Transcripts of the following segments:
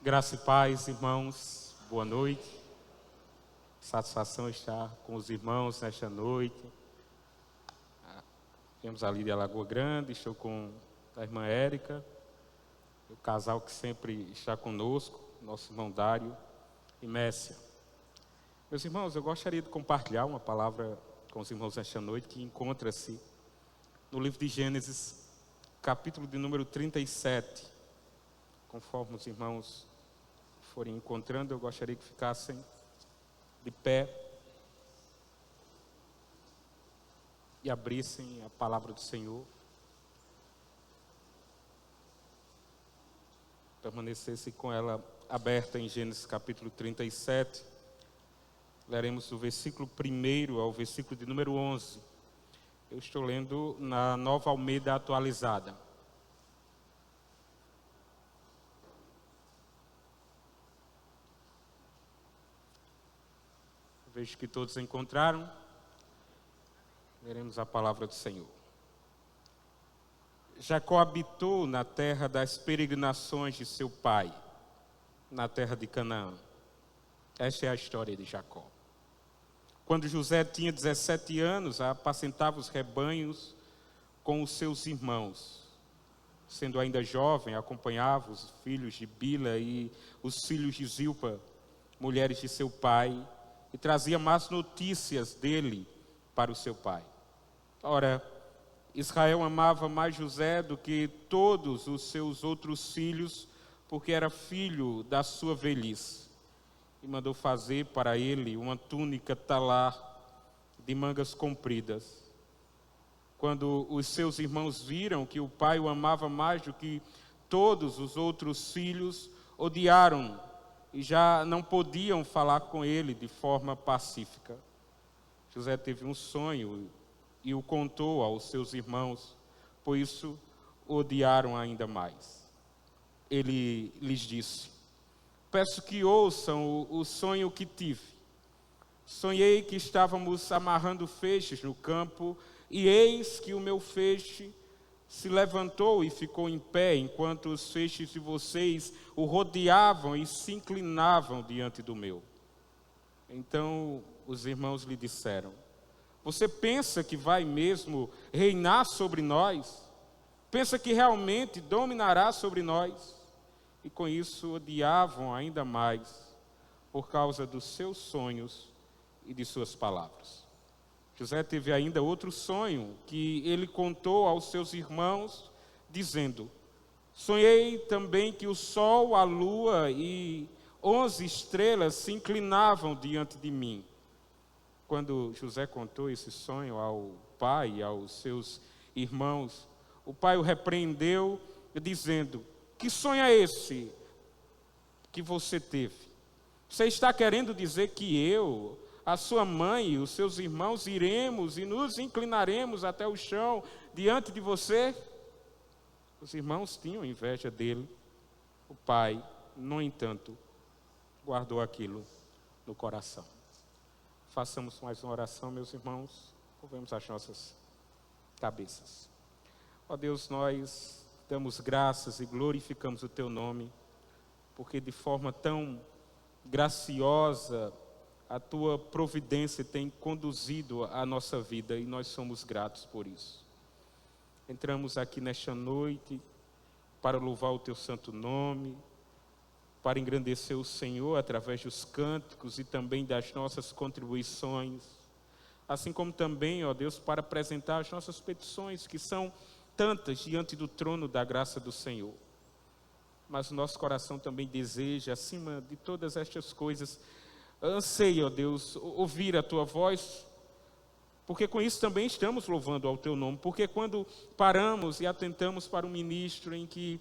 Graça e paz, irmãos, boa noite. Satisfação estar com os irmãos nesta noite. Viemos ali de Alagoa Grande, estou com a irmã Érica, o casal que sempre está conosco, nosso irmão Dário e Messia. Meus irmãos, eu gostaria de compartilhar uma palavra com os irmãos nesta noite que encontra-se no livro de Gênesis, capítulo de número 37. Conforme os irmãos forem encontrando, eu gostaria que ficassem de pé e abrissem a palavra do Senhor, permanecessem com ela aberta em Gênesis capítulo 37. Leremos do versículo 1 ao versículo de número 11. Eu estou lendo na Nova Almeida Atualizada. Vejo que todos encontraram. Veremos a palavra do Senhor. Jacó habitou na terra das peregrinações de seu pai, na terra de Canaã. Esta é a história de Jacó. Quando José tinha 17 anos, apacentava os rebanhos com os seus irmãos. Sendo ainda jovem, acompanhava os filhos de Bila e os filhos de Zilpa, mulheres de seu pai, e trazia más notícias dele para o seu pai. Ora, Israel amava mais José do que todos os seus outros filhos, porque era filho da sua velhice. E mandou fazer para ele uma túnica talar de mangas compridas. Quando os seus irmãos viram que o pai o amava mais do que todos os outros filhos, odiaram e já não podiam falar com ele de forma pacífica. José teve um sonho e o contou aos seus irmãos, por isso o odiaram ainda mais. Ele lhes disse: peço que ouçam o sonho que tive. Sonhei que estávamos amarrando feixes no campo, e eis que o meu feixe se levantou e ficou em pé, enquanto os feixes de vocês o rodeavam e se inclinavam diante do meu. Então os irmãos lhe disseram: você pensa que vai mesmo reinar sobre nós? Pensa que realmente dominará sobre nós? E com isso odiavam ainda mais, por causa dos seus sonhos e de suas palavras. José teve ainda outro sonho que ele contou aos seus irmãos, dizendo: sonhei também que o sol, a lua e 11 estrelas se inclinavam diante de mim. Quando José contou esse sonho ao pai e aos seus irmãos, o pai o repreendeu, dizendo: que sonho é esse que você teve? Você está querendo dizer que eu, a sua mãe e os seus irmãos iremos e nos inclinaremos até o chão diante de você? Os irmãos tinham inveja dele. O pai, no entanto, guardou aquilo no coração. Façamos mais uma oração, meus irmãos. Curvemos as nossas cabeças. Ó Deus, nós damos graças e glorificamos o teu nome, porque de forma tão graciosa a tua providência tem conduzido a nossa vida e nós somos gratos por isso. Entramos aqui nesta noite para louvar o teu santo nome, para engrandecer o Senhor através dos cânticos e também das nossas contribuições, assim como também, ó Deus, para apresentar as nossas petições, que são tantas diante do trono da graça do Senhor. Mas o nosso coração também deseja, acima de todas estas coisas, anseia, ó Deus, ouvir a tua voz, porque com isso também estamos louvando ao teu nome, porque quando paramos e atentamos para o ministro em que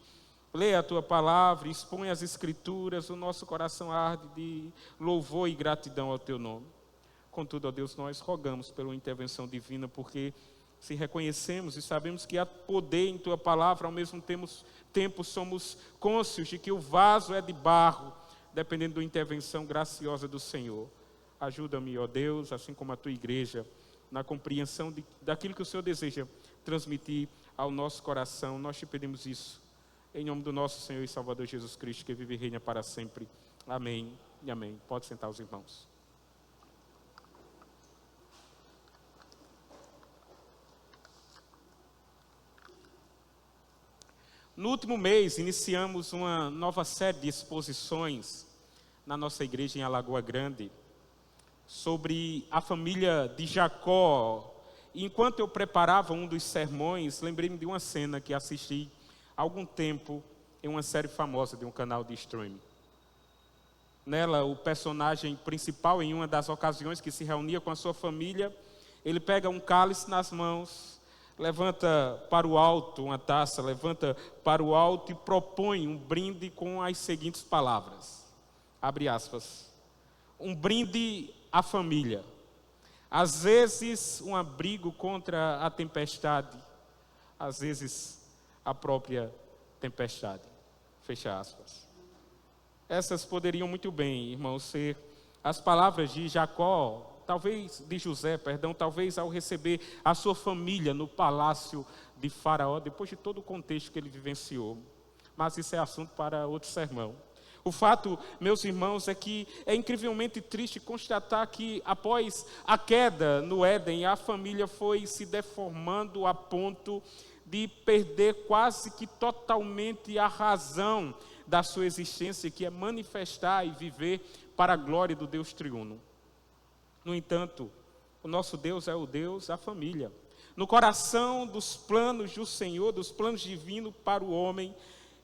lê a tua palavra, expõe as escrituras, o nosso coração arde de louvor e gratidão ao teu nome. Contudo, ó Deus, nós rogamos pela intervenção divina, porque se reconhecemos e sabemos que há poder em tua palavra, ao mesmo tempo somos cônscios de que o vaso é de barro, dependendo da intervenção graciosa do Senhor. Ajuda-me, ó Deus, assim como a tua igreja, na compreensão daquilo que o Senhor deseja transmitir ao nosso coração. Nós te pedimos isso Em nome do nosso Senhor e Salvador Jesus Cristo, que vive e reina para sempre. Amém e amém. Pode sentar os irmãos. No último mês, iniciamos uma nova série de exposições na nossa igreja em Alagoa Grande, sobre a família de Jacó. E enquanto eu preparava um dos sermões, lembrei-me de uma cena que assisti há algum tempo em uma série famosa de um canal de streaming. Nela, o personagem principal, em uma das ocasiões que se reunia com a sua família, ele pega um cálice nas mãos, levanta para o alto uma taça, levanta para o alto e propõe um brinde com as seguintes palavras, abre aspas, um brinde à família, às vezes um abrigo contra a tempestade, às vezes a própria tempestade, fecha aspas. Essas poderiam muito bem, irmãos, ser as palavras de Jacó, talvez ao receber a sua família no palácio de Faraó, depois de todo o contexto que ele vivenciou. Mas isso é assunto para outro sermão. O fato, meus irmãos, é que é incrivelmente triste constatar que após a queda no Éden, a família foi se deformando a ponto de perder quase que totalmente a razão da sua existência, que é manifestar e viver para a glória do Deus triuno. No entanto, o nosso Deus é o Deus da família. No coração dos planos do Senhor, dos planos divinos para o homem,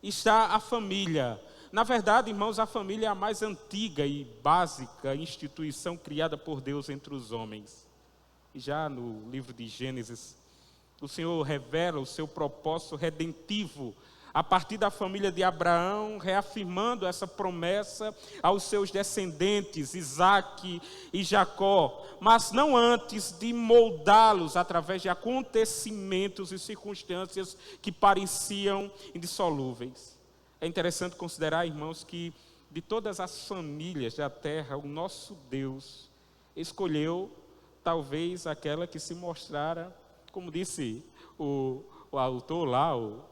está a família. Na verdade, irmãos, a família é a mais antiga e básica instituição criada por Deus entre os homens. E já no livro de Gênesis, o Senhor revela o seu propósito redentivo a partir da família de Abraão, reafirmando essa promessa aos seus descendentes, Isaque e Jacó, mas não antes de moldá-los através de acontecimentos e circunstâncias que pareciam indissolúveis. É interessante considerar, irmãos, que de todas as famílias da terra, o nosso Deus escolheu talvez aquela que se mostrara, como disse o autor lá, o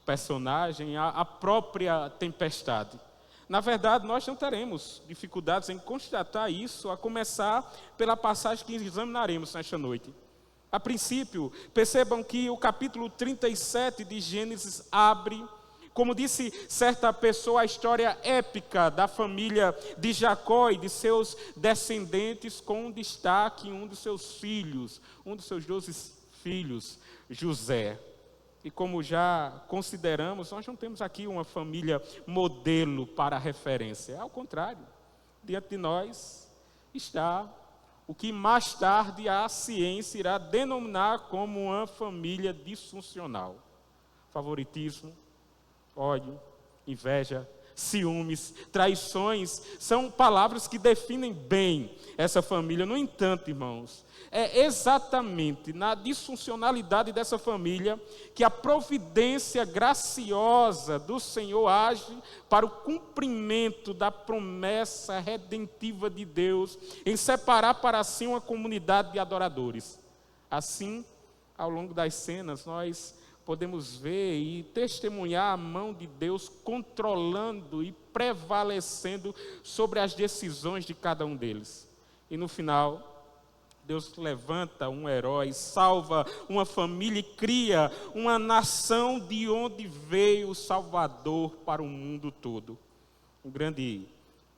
personagem, a própria tempestade. Na verdade, nós não teremos dificuldades em constatar isso, a começar pela passagem que examinaremos nesta noite. A princípio, percebam que o capítulo 37 de Gênesis abre, como disse certa pessoa, a história épica da família de Jacó e de seus descendentes, com um destaque em um dos seus filhos, um dos seus 12 filhos, José. E como já consideramos, nós não temos aqui uma família modelo para referência. Ao contrário, diante de nós está o que mais tarde a ciência irá denominar como uma família disfuncional. Favoritismo, ódio, inveja, ciúmes, traições, são palavras que definem bem essa família. No entanto, irmãos, é exatamente na disfuncionalidade dessa família que a providência graciosa do Senhor age para o cumprimento da promessa redentiva de Deus em separar para si uma comunidade de adoradores. Assim, ao longo das cenas, nós podemos ver e testemunhar a mão de Deus controlando e prevalecendo sobre as decisões de cada um deles. E no final, Deus levanta um herói, salva uma família e cria uma nação de onde veio o Salvador para o mundo todo. Um grande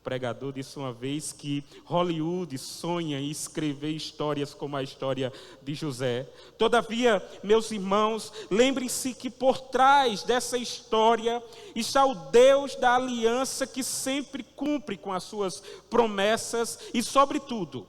pregador disse uma vez que Hollywood sonha em escrever histórias como a história de José. Todavia, meus irmãos, lembrem-se que por trás dessa história está o Deus da aliança que sempre cumpre com as suas promessas e, sobretudo,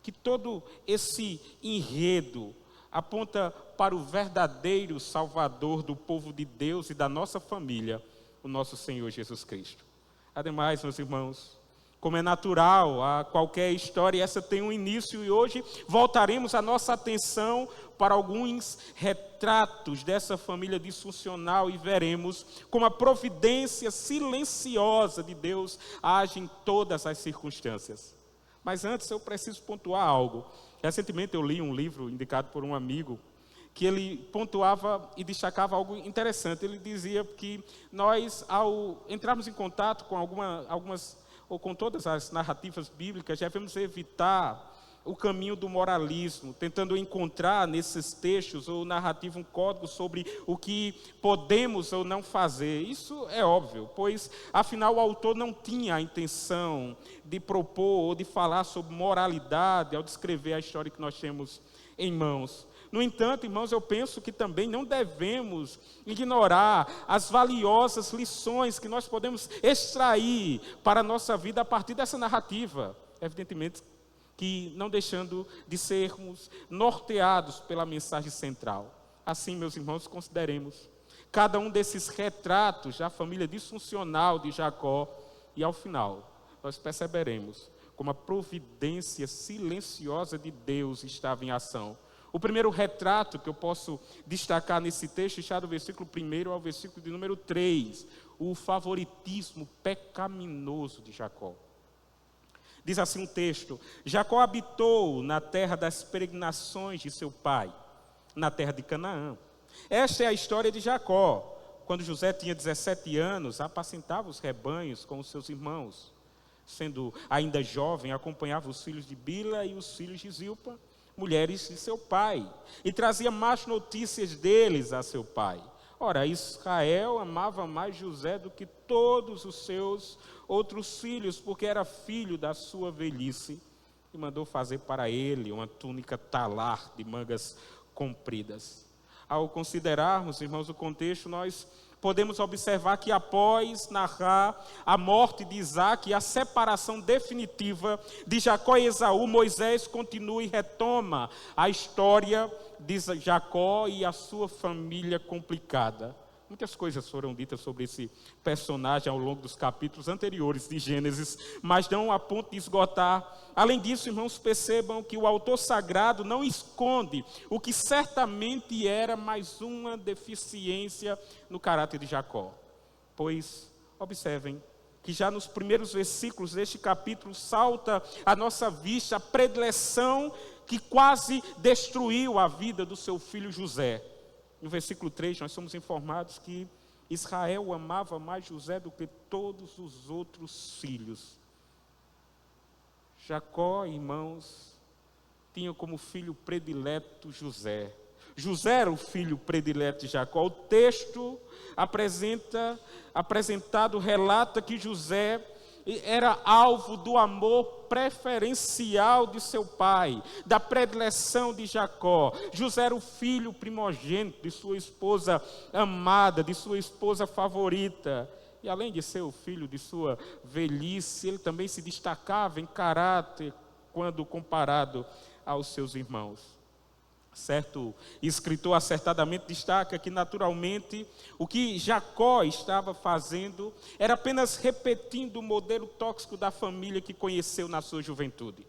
que todo esse enredo aponta para o verdadeiro Salvador do povo de Deus e da nossa família, o nosso Senhor Jesus Cristo. Ademais, meus irmãos, como é natural a qualquer história, essa tem um início e hoje voltaremos a nossa atenção para alguns retratos dessa família disfuncional e veremos como a providência silenciosa de Deus age em todas as circunstâncias. Mas antes eu preciso pontuar algo. Recentemente eu li um livro indicado por um amigo que ele pontuava e destacava algo interessante. Ele dizia que nós, ao entrarmos em contato com algumas ou com todas as narrativas bíblicas, devemos evitar o caminho do moralismo, tentando encontrar nesses textos ou narrativa um código sobre o que podemos ou não fazer. Isso é óbvio, pois afinal o autor não tinha a intenção de propor ou de falar sobre moralidade ao descrever a história que nós temos em mãos. No entanto, irmãos, eu penso que também não devemos ignorar as valiosas lições que nós podemos extrair para a nossa vida a partir dessa narrativa. Evidentemente que não deixando de sermos norteados pela mensagem central. Assim, meus irmãos, consideremos cada um desses retratos da família disfuncional de Jacó e ao final nós perceberemos como a providência silenciosa de Deus estava em ação. O primeiro retrato que eu posso destacar nesse texto está do versículo 1 ao versículo de número 3, o favoritismo pecaminoso de Jacó. Diz assim um texto: Jacó habitou na terra das peregrinações de seu pai, na terra de Canaã. Esta é a história de Jacó. Quando José tinha 17 anos, apacentava os rebanhos com os seus irmãos. Sendo ainda jovem, acompanhava os filhos de Bila e os filhos de Zilpa, mulheres de seu pai, e trazia más notícias deles a seu pai. Ora, Israel amava mais José do que todos os seus outros filhos, porque era filho da sua velhice, e mandou fazer para ele uma túnica talar de mangas compridas. Ao considerarmos, irmãos, o contexto, nós podemos observar que após narrar a morte de Isaac e a separação definitiva de Jacó e Esaú, Moisés continua e retoma a história de Jacó e a sua família complicada. Muitas coisas foram ditas sobre esse personagem ao longo dos capítulos anteriores de Gênesis, mas não a ponto de esgotar. Além disso, irmãos, percebam que o autor sagrado não esconde o que certamente era mais uma deficiência no caráter de Jacó. Pois, observem que já nos primeiros versículos deste capítulo salta à nossa vista a predileção que quase destruiu a vida do seu filho José. No versículo 3, nós somos informados que Israel amava mais José do que todos os outros filhos. Jacó, irmãos, tinha como filho predileto José. José era o filho predileto de Jacó. O texto apresentado relata que José era alvo do amor preferencial de seu pai, da predileção de Jacó. José era o filho primogênito de sua esposa amada, de sua esposa favorita. E além de ser o filho de sua velhice, ele também se destacava em caráter quando comparado aos seus irmãos. Certo escritor acertadamente destaca que naturalmente o que Jacó estava fazendo era apenas repetindo o modelo tóxico da família que conheceu na sua juventude.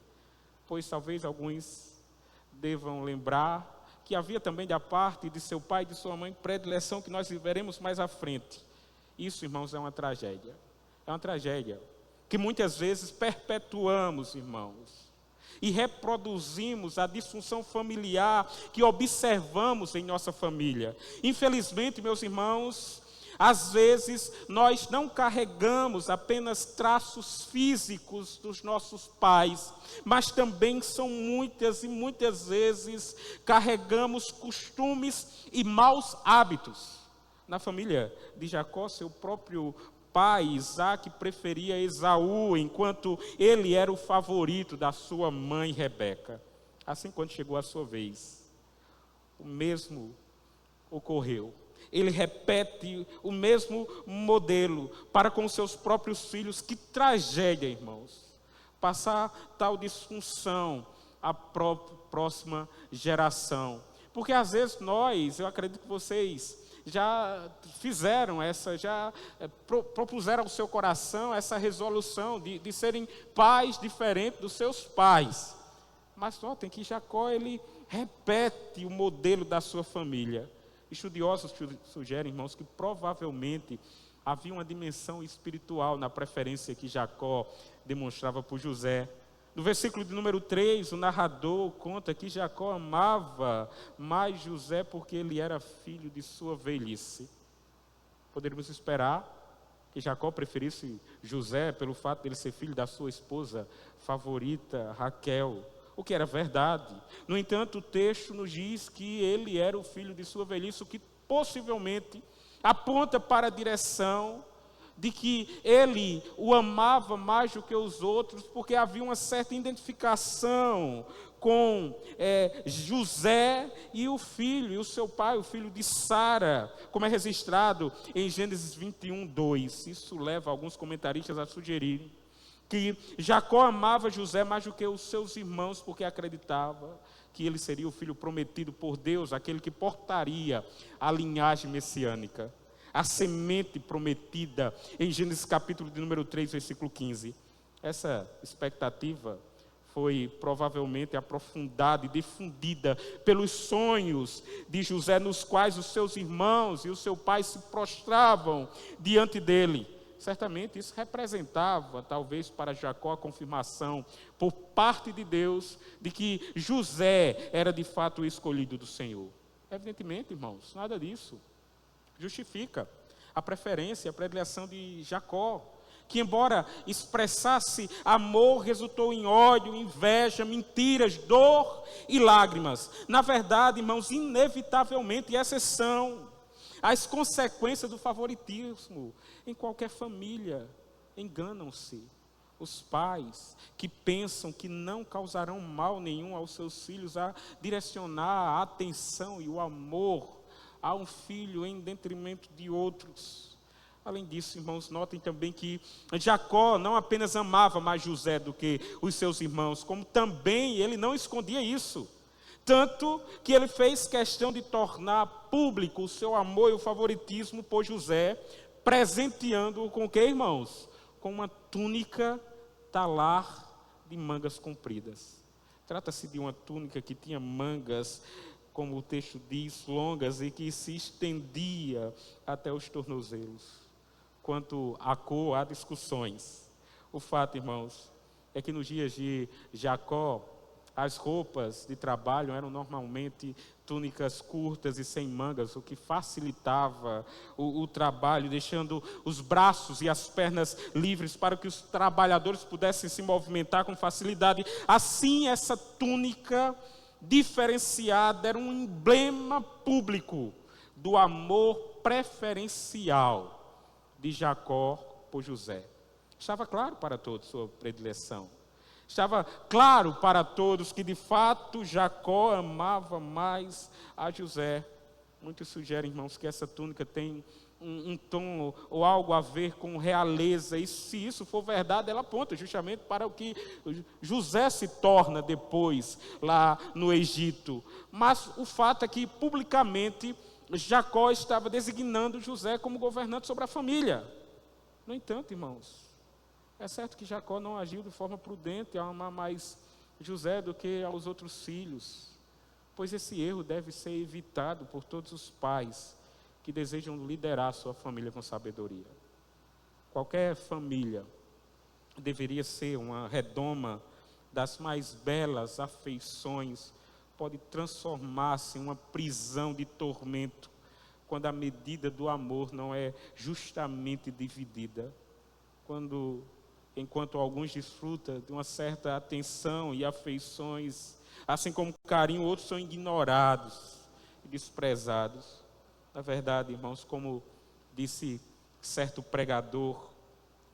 Pois talvez alguns devam lembrar que havia também da parte de seu pai e de sua mãe predileção que nós veremos mais à frente. Isso, irmãos, é uma tragédia. É uma tragédia que muitas vezes perpetuamos, irmãos, e reproduzimos a disfunção familiar que observamos em nossa família. Infelizmente, meus irmãos, às vezes nós não carregamos apenas traços físicos dos nossos pais, mas também são muitas e muitas vezes carregamos costumes e maus hábitos. Na família de Jacó, seu próprio pai, Isaac, preferia Esaú, enquanto ele era o favorito da sua mãe, Rebeca. Assim, quando chegou a sua vez, o mesmo ocorreu. Ele repete o mesmo modelo para com seus próprios filhos. Que tragédia, irmãos. Passar tal disfunção à próxima geração. Porque às vezes nós, eu acredito que vocês já fizeram já propuseram ao seu coração essa resolução de serem pais diferentes dos seus pais. Mas notem que Jacó, ele repete o modelo da sua família. Estudiosos sugerem, irmãos, que provavelmente havia uma dimensão espiritual na preferência que Jacó demonstrava por José. No versículo de número 3, o narrador conta que Jacó amava mais José porque ele era filho de sua velhice. Poderíamos esperar que Jacó preferisse José pelo fato de ele ser filho da sua esposa favorita, Raquel, o que era verdade. No entanto, o texto nos diz que ele era o filho de sua velhice, o que possivelmente aponta para a direção de que ele o amava mais do que os outros, porque havia uma certa identificação com José e o filho, e o seu pai, o filho de Sara, como é registrado em Gênesis 21, 2. Isso leva alguns comentaristas a sugerirem que Jacó amava José mais do que os seus irmãos, porque acreditava que ele seria o filho prometido por Deus, aquele que portaria a linhagem messiânica, a semente prometida em Gênesis capítulo de número 3, versículo 15. Essa expectativa foi provavelmente aprofundada e difundida pelos sonhos de José, nos quais os seus irmãos e o seu pai se prostravam diante dele. Certamente isso representava, talvez para Jacó, a confirmação por parte de Deus de que José era de fato o escolhido do Senhor. Evidentemente, irmãos, nada disso justifica a preferência, a predileção de Jacó, que embora expressasse amor, resultou em ódio, inveja, mentiras, dor e lágrimas. Na verdade, irmãos, inevitavelmente, essas são as consequências do favoritismo. Em qualquer família, enganam-se os pais que pensam que não causarão mal nenhum aos seus filhos a direcionar a atenção e o amor a um filho em detrimento de outros. Além disso, irmãos, notem também que Jacó não apenas amava mais José do que os seus irmãos, como também ele não escondia isso. Tanto que ele fez questão de tornar público o seu amor e o favoritismo por José, presenteando-o com o que, irmãos? Com uma túnica talar de mangas compridas. Trata-se de uma túnica que tinha mangas, como o texto diz, longas, e que se estendia até os tornozelos. Quanto à cor, há discussões. O fato, irmãos, é que nos dias de Jacó, as roupas de trabalho eram normalmente túnicas curtas e sem mangas, o que facilitava o trabalho, deixando os braços e as pernas livres para que os trabalhadores pudessem se movimentar com facilidade. Assim, essa túnica diferenciada era um emblema público do amor preferencial de Jacó por José. Estava claro para todos sua predileção. Estava claro para todos que de fato Jacó amava mais a José. Muitos sugerem, irmãos, que essa túnica tem um tom ou algo a ver com realeza, e se isso for verdade, ela aponta justamente para o que José se torna depois lá no Egito. Mas o fato é que publicamente Jacó estava designando José como governante sobre a família. No entanto, irmãos, é certo que Jacó não agiu de forma prudente ao amar mais José do que aos outros filhos, pois esse erro deve ser evitado por todos os pais que desejam liderar sua família com sabedoria. Qualquer família deveria ser uma redoma das mais belas afeições, pode transformar-se em uma prisão de tormento, quando a medida do amor não é justamente dividida. Enquanto alguns desfrutam de uma certa atenção e afeições, assim como carinho, outros são ignorados e desprezados. Na verdade, irmãos, como disse certo pregador,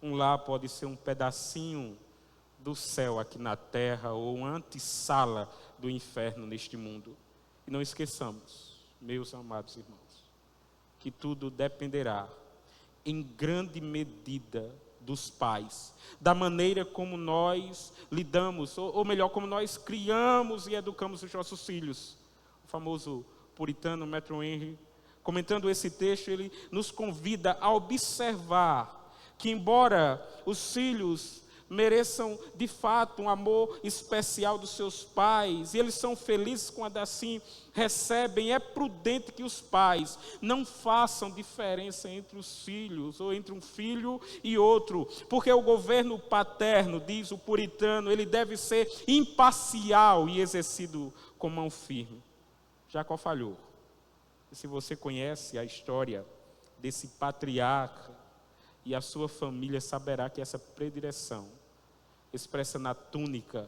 um lar pode ser um pedacinho do céu aqui na terra, ou uma antessala do inferno neste mundo. E não esqueçamos, meus amados irmãos, que tudo dependerá, em grande medida, dos pais, da maneira como nós lidamos, ou melhor, como nós criamos e educamos os nossos filhos. O famoso puritano Matthew Henry, comentando esse texto, ele nos convida a observar que, embora os filhos mereçam de fato um amor especial dos seus pais, e eles são felizes quando assim recebem. É prudente que os pais não façam diferença entre os filhos, ou entre um filho e outro, porque o governo paterno, diz o puritano, ele deve ser imparcial e exercido com mão firme. Jacó falhou. E se você conhece a história desse patriarca e a sua família, saberá que essa predileção expressa na túnica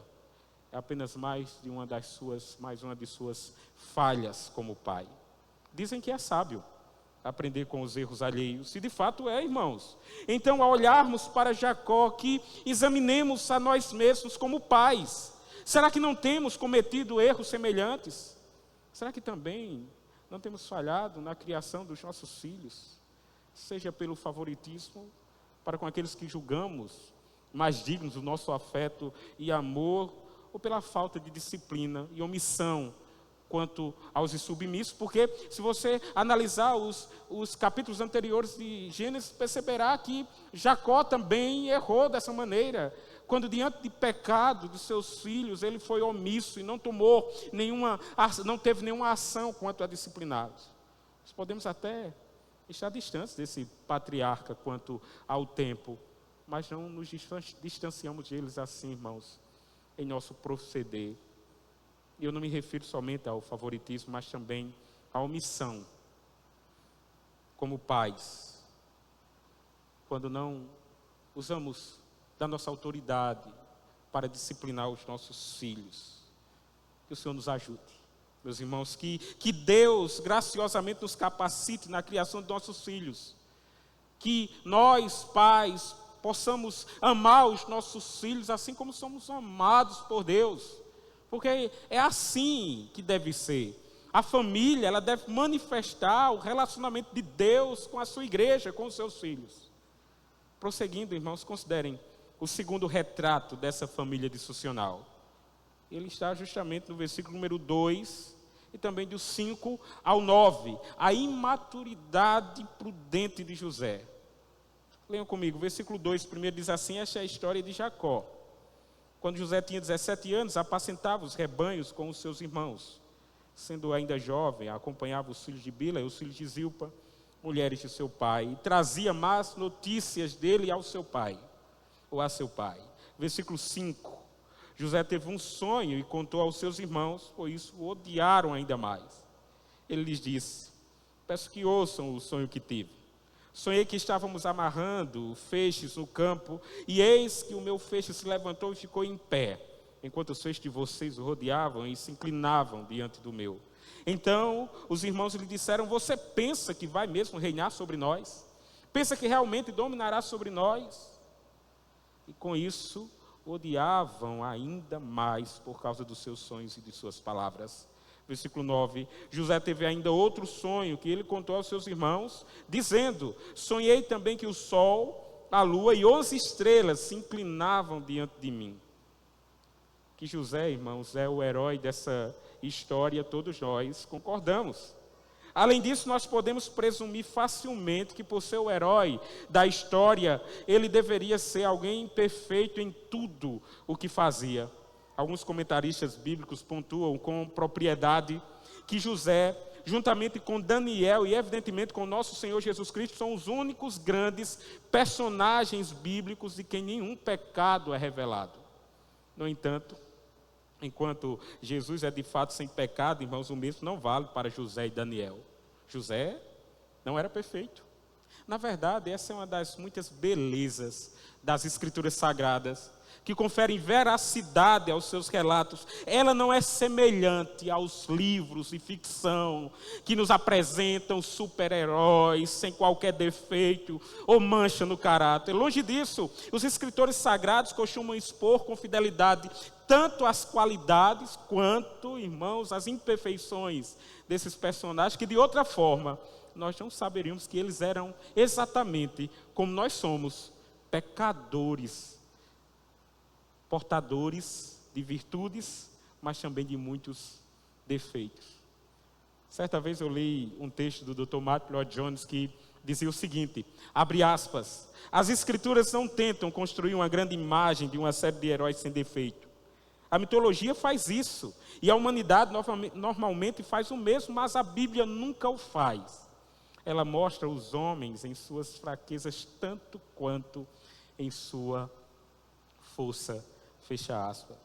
é apenas mais uma de suas falhas como pai. Dizem que é sábio aprender com os erros alheios, e de fato é, irmãos. Então, ao olharmos para Jacó, que examinemos a nós mesmos como pais. Será que não temos cometido erros semelhantes? Será que também não temos falhado na criação dos nossos filhos? Seja pelo favoritismo para com aqueles que julgamos mais dignos do nosso afeto e amor, ou pela falta de disciplina e omissão quanto aos insubmissos, porque se você analisar os capítulos anteriores de Gênesis, perceberá que Jacó também errou dessa maneira, quando diante de pecado dos seus filhos, ele foi omisso e não teve nenhuma ação quanto a discipliná-los. Nós podemos até estar distantes desse patriarca quanto ao tempo, mas não nos distanciamos deles assim, irmãos, em nosso proceder. E eu não me refiro somente ao favoritismo, mas também à omissão, como pais, quando não usamos da nossa autoridade para disciplinar os nossos filhos. Que o Senhor nos ajude, meus irmãos, que Deus graciosamente nos capacite na criação de nossos filhos, que nós, pais, possamos amar os nossos filhos assim como somos amados por Deus, porque é assim que deve ser. A família, ela deve manifestar o relacionamento de Deus com a sua igreja, com os seus filhos. Prosseguindo, irmãos, considerem o segundo retrato dessa família disfuncional. Ele está justamente no versículo número 2 e também do 5 ao 9, a imaturidade prudente de José. Leiam comigo, versículo 2, primeiro diz assim: esta é a história de Jacó. Quando José tinha 17 anos, apacentava os rebanhos com os seus irmãos. Sendo ainda jovem, acompanhava os filhos de Bila e os filhos de Zilpa, mulheres de seu pai, e trazia más notícias dele ao seu pai, ou a seu pai. Versículo 5, José teve um sonho e contou aos seus irmãos, por isso o odiaram ainda mais. Ele lhes disse: peço que ouçam o sonho que tive. Sonhei que estávamos amarrando feixes no campo, e eis que o meu feixe se levantou e ficou em pé, enquanto os feixes de vocês o rodeavam e se inclinavam diante do meu. Então os irmãos lhe disseram: você pensa que vai mesmo reinar sobre nós? Pensa que realmente dominará sobre nós? E com isso odiavam ainda mais por causa dos seus sonhos e de suas palavras. Versículo 9, José teve ainda outro sonho que ele contou aos seus irmãos, dizendo: sonhei também que o sol, a lua e 11 estrelas se inclinavam diante de mim. Que José, irmãos, é o herói dessa história, todos nós concordamos. Além disso, nós podemos presumir facilmente que, por ser o herói da história, ele deveria ser alguém perfeito em tudo o que fazia. Alguns comentaristas bíblicos pontuam com propriedade que José, juntamente com Daniel e evidentemente com nosso Senhor Jesus Cristo, são os únicos grandes personagens bíblicos de quem nenhum pecado é revelado. No entanto, enquanto Jesus é de fato sem pecado, irmãos, o mesmo não vale para José e Daniel. José não era perfeito. Na verdade, essa é uma das muitas belezas das Escrituras Sagradas, que conferem veracidade aos seus relatos. Ela não é semelhante aos livros de ficção que nos apresentam super-heróis sem qualquer defeito ou mancha no caráter. Longe disso, os escritores sagrados costumam expor com fidelidade tanto as qualidades quanto, irmãos, as imperfeições desses personagens, que de outra forma nós não saberíamos que eles eram exatamente como nós somos, pecadores, portadores de virtudes, mas também de muitos defeitos. Certa vez eu li um texto do Dr. Martyn Lloyd-Jones que dizia o seguinte, abre aspas, as escrituras não tentam construir uma grande imagem de uma série de heróis sem defeito. A mitologia faz isso, e a humanidade normalmente faz o mesmo, mas a Bíblia nunca o faz. Ela mostra os homens em suas fraquezas tanto quanto em sua força, fecha aspas.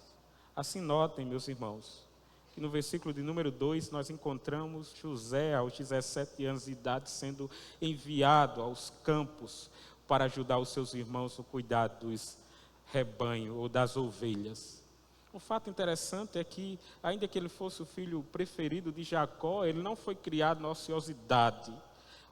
Assim notem, meus irmãos, que no versículo de número 2 nós encontramos José aos 17 anos de idade sendo enviado aos campos para ajudar os seus irmãos no cuidado dos rebanhos ou das ovelhas. Um fato interessante é que, ainda que ele fosse o filho preferido de Jacó, ele não foi criado na ociosidade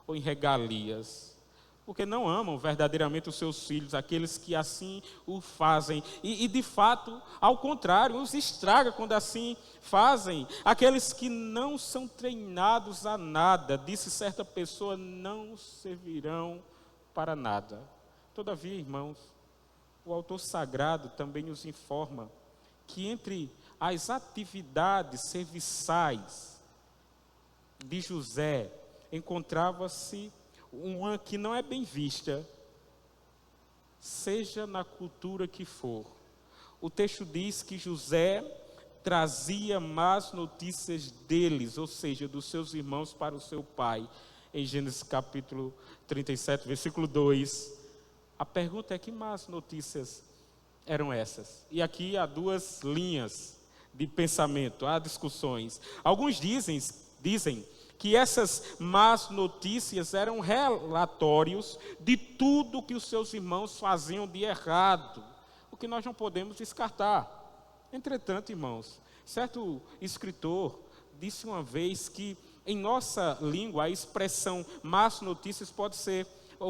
ou em regalias, porque não amam verdadeiramente os seus filhos, aqueles que assim o fazem. E de fato, ao contrário, os estraga quando assim fazem. Aqueles que não são treinados a nada, disse certa pessoa, não servirão para nada. Todavia, irmãos, o autor sagrado também nos informa que entre as atividades serviçais de José, encontrava-se uma que não é bem vista, seja na cultura que for. O texto diz que José trazia más notícias deles, ou seja, dos seus irmãos para o seu pai. Em Gênesis capítulo 37, versículo 2. A pergunta é: que más notícias eram essas? E aqui há duas linhas de pensamento, há discussões. Alguns dizem que essas más notícias eram relatórios de tudo que os seus irmãos faziam de errado, o que nós não podemos descartar. Entretanto, irmãos, certo escritor disse uma vez que em nossa língua a expressão más notícias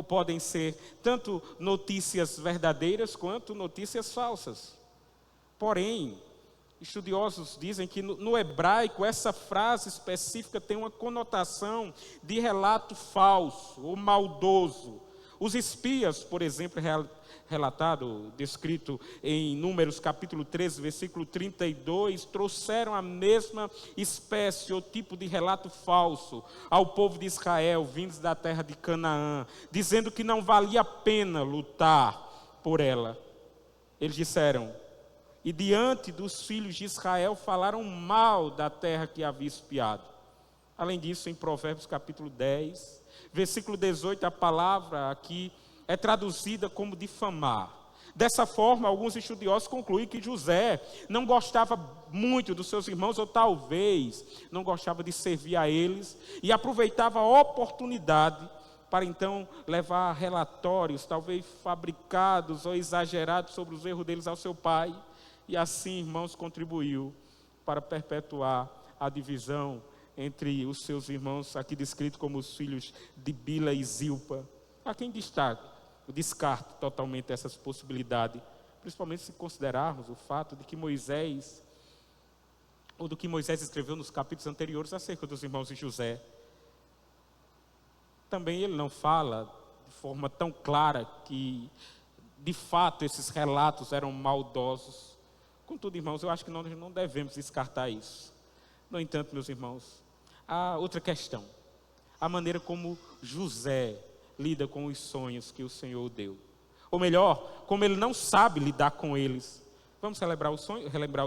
podem ser tanto notícias verdadeiras quanto notícias falsas. Porém, estudiosos dizem que no hebraico essa frase específica tem uma conotação de relato falso ou maldoso. Os espias, por exemplo, descrito em Números capítulo 13, versículo 32, trouxeram a mesma espécie ou tipo de relato falso ao povo de Israel, vindos da terra de Canaã, dizendo que não valia a pena lutar por ela. Eles disseram, e diante dos filhos de Israel falaram mal da terra que havia espiado. Além disso, em Provérbios capítulo 10, versículo 18, a palavra aqui é traduzida como difamar. Dessa forma, alguns estudiosos concluem que José não gostava muito dos seus irmãos, ou talvez não gostava de servir a eles, e aproveitava a oportunidade para então levar relatórios, talvez fabricados ou exagerados, sobre os erros deles ao seu pai, e assim, irmãos, contribuiu para perpetuar a divisão entre os seus irmãos, aqui descrito como os filhos de Bila e Zilpa. A quem descarta totalmente essas possibilidades, principalmente se considerarmos o fato de que Moisés escreveu nos capítulos anteriores acerca dos irmãos de José. Também ele não fala de forma tão clara que, de fato, esses relatos eram maldosos. Contudo, irmãos, eu acho que nós não devemos descartar isso. No entanto, meus irmãos, há outra questão. A maneira como José lida com os sonhos que o Senhor deu. Ou melhor, como ele não sabe lidar com eles. Vamos relembrar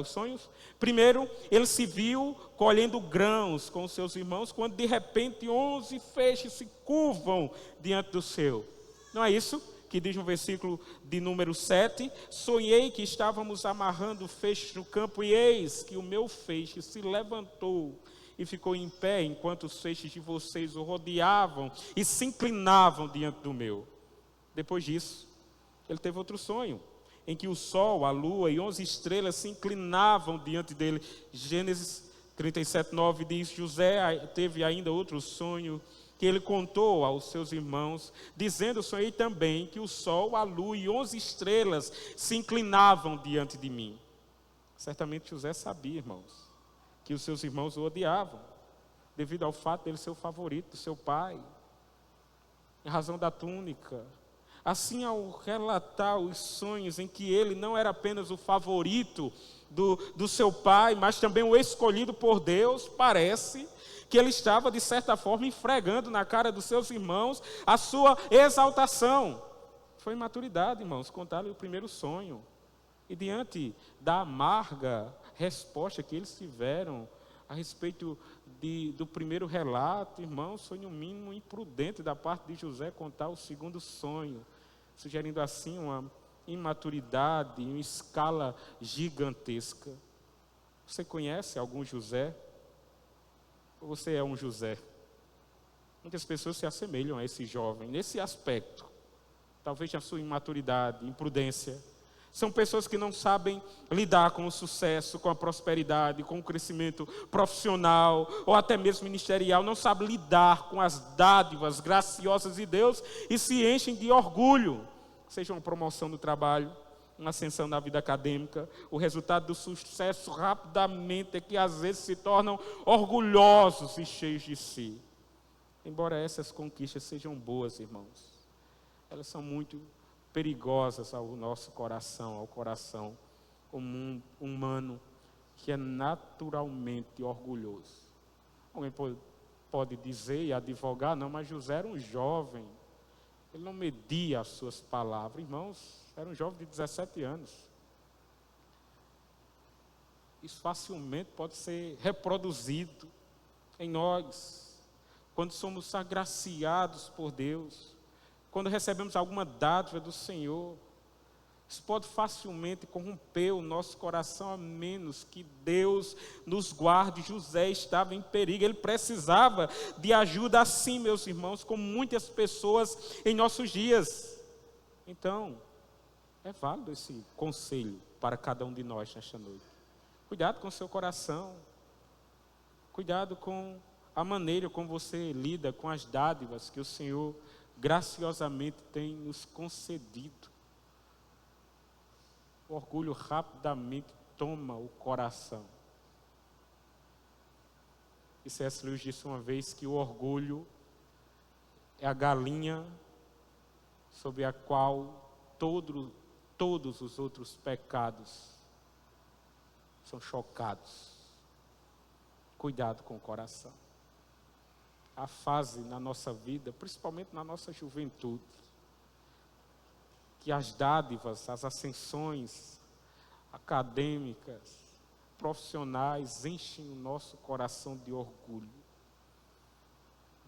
os sonhos? Primeiro, ele se viu colhendo grãos com os seus irmãos, quando de repente 11 feixes se curvam diante do seu. Não é isso que diz no versículo de número 7? Sonhei que estávamos amarrando feixes no campo, e eis que o meu feixe se levantou e ficou em pé, enquanto os feixes de vocês o rodeavam e se inclinavam diante do meu. Depois disso, ele teve outro sonho, em que o sol, a lua e 11 estrelas se inclinavam diante dele. Gênesis 37, 9 diz, José teve ainda outro sonho, que ele contou aos seus irmãos, dizendo, sonhei também que o sol, a lua e 11 estrelas se inclinavam diante de mim. Certamente José sabia, irmãos, que os seus irmãos o odiavam, devido ao fato de ele ser o favorito do seu pai, em razão da túnica, Assim, ao relatar os sonhos em que ele não era apenas o favorito do seu pai, mas também o escolhido por Deus, parece que ele estava, de certa forma, esfregando na cara dos seus irmãos a sua exaltação. Foi imaturidade, irmãos, contar-lhe o primeiro sonho. E diante da amarga resposta que eles tiveram a respeito do primeiro relato, irmãos, foi no mínimo imprudente da parte de José contar o segundo sonho, sugerindo assim uma imaturidade em uma escala gigantesca. Você conhece algum José? Ou você é um José? Muitas pessoas se assemelham a esse jovem nesse aspecto, talvez na sua imaturidade, imprudência. São pessoas que não sabem lidar com o sucesso, com a prosperidade, com o crescimento profissional ou até mesmo ministerial, não sabem lidar com as dádivas graciosas de Deus e se enchem de orgulho, seja uma promoção no trabalho, uma ascensão na vida acadêmica. O resultado do sucesso rapidamente é que às vezes se tornam orgulhosos e cheios de si. Embora essas conquistas sejam boas, irmãos, elas são muito perigosas ao nosso coração, ao coração humano, que é naturalmente orgulhoso. Alguém pode dizer e advogar, não, mas José era um jovem, ele não media as suas palavras. Irmãos, era um jovem de 17 anos. Isso facilmente pode ser reproduzido em nós, quando somos agraciados por Deus, quando recebemos alguma dádiva do Senhor. Isso pode facilmente corromper o nosso coração, a menos que Deus nos guarde. José estava em perigo, ele precisava de ajuda, assim, meus irmãos, como muitas pessoas em nossos dias. Então, é válido esse conselho para cada um de nós nesta noite. Cuidado com o seu coração, cuidado com a maneira como você lida com as dádivas que o Senhor graciosamente tem nos concedido. O orgulho rapidamente toma o coração. E C.S. Lewis disse uma vez que o orgulho é a galinha sobre a qual todos os outros pecados são chocados. Cuidado com o coração. A fase na nossa vida, principalmente na nossa juventude, que as dádivas, as ascensões acadêmicas, profissionais enchem o nosso coração de orgulho.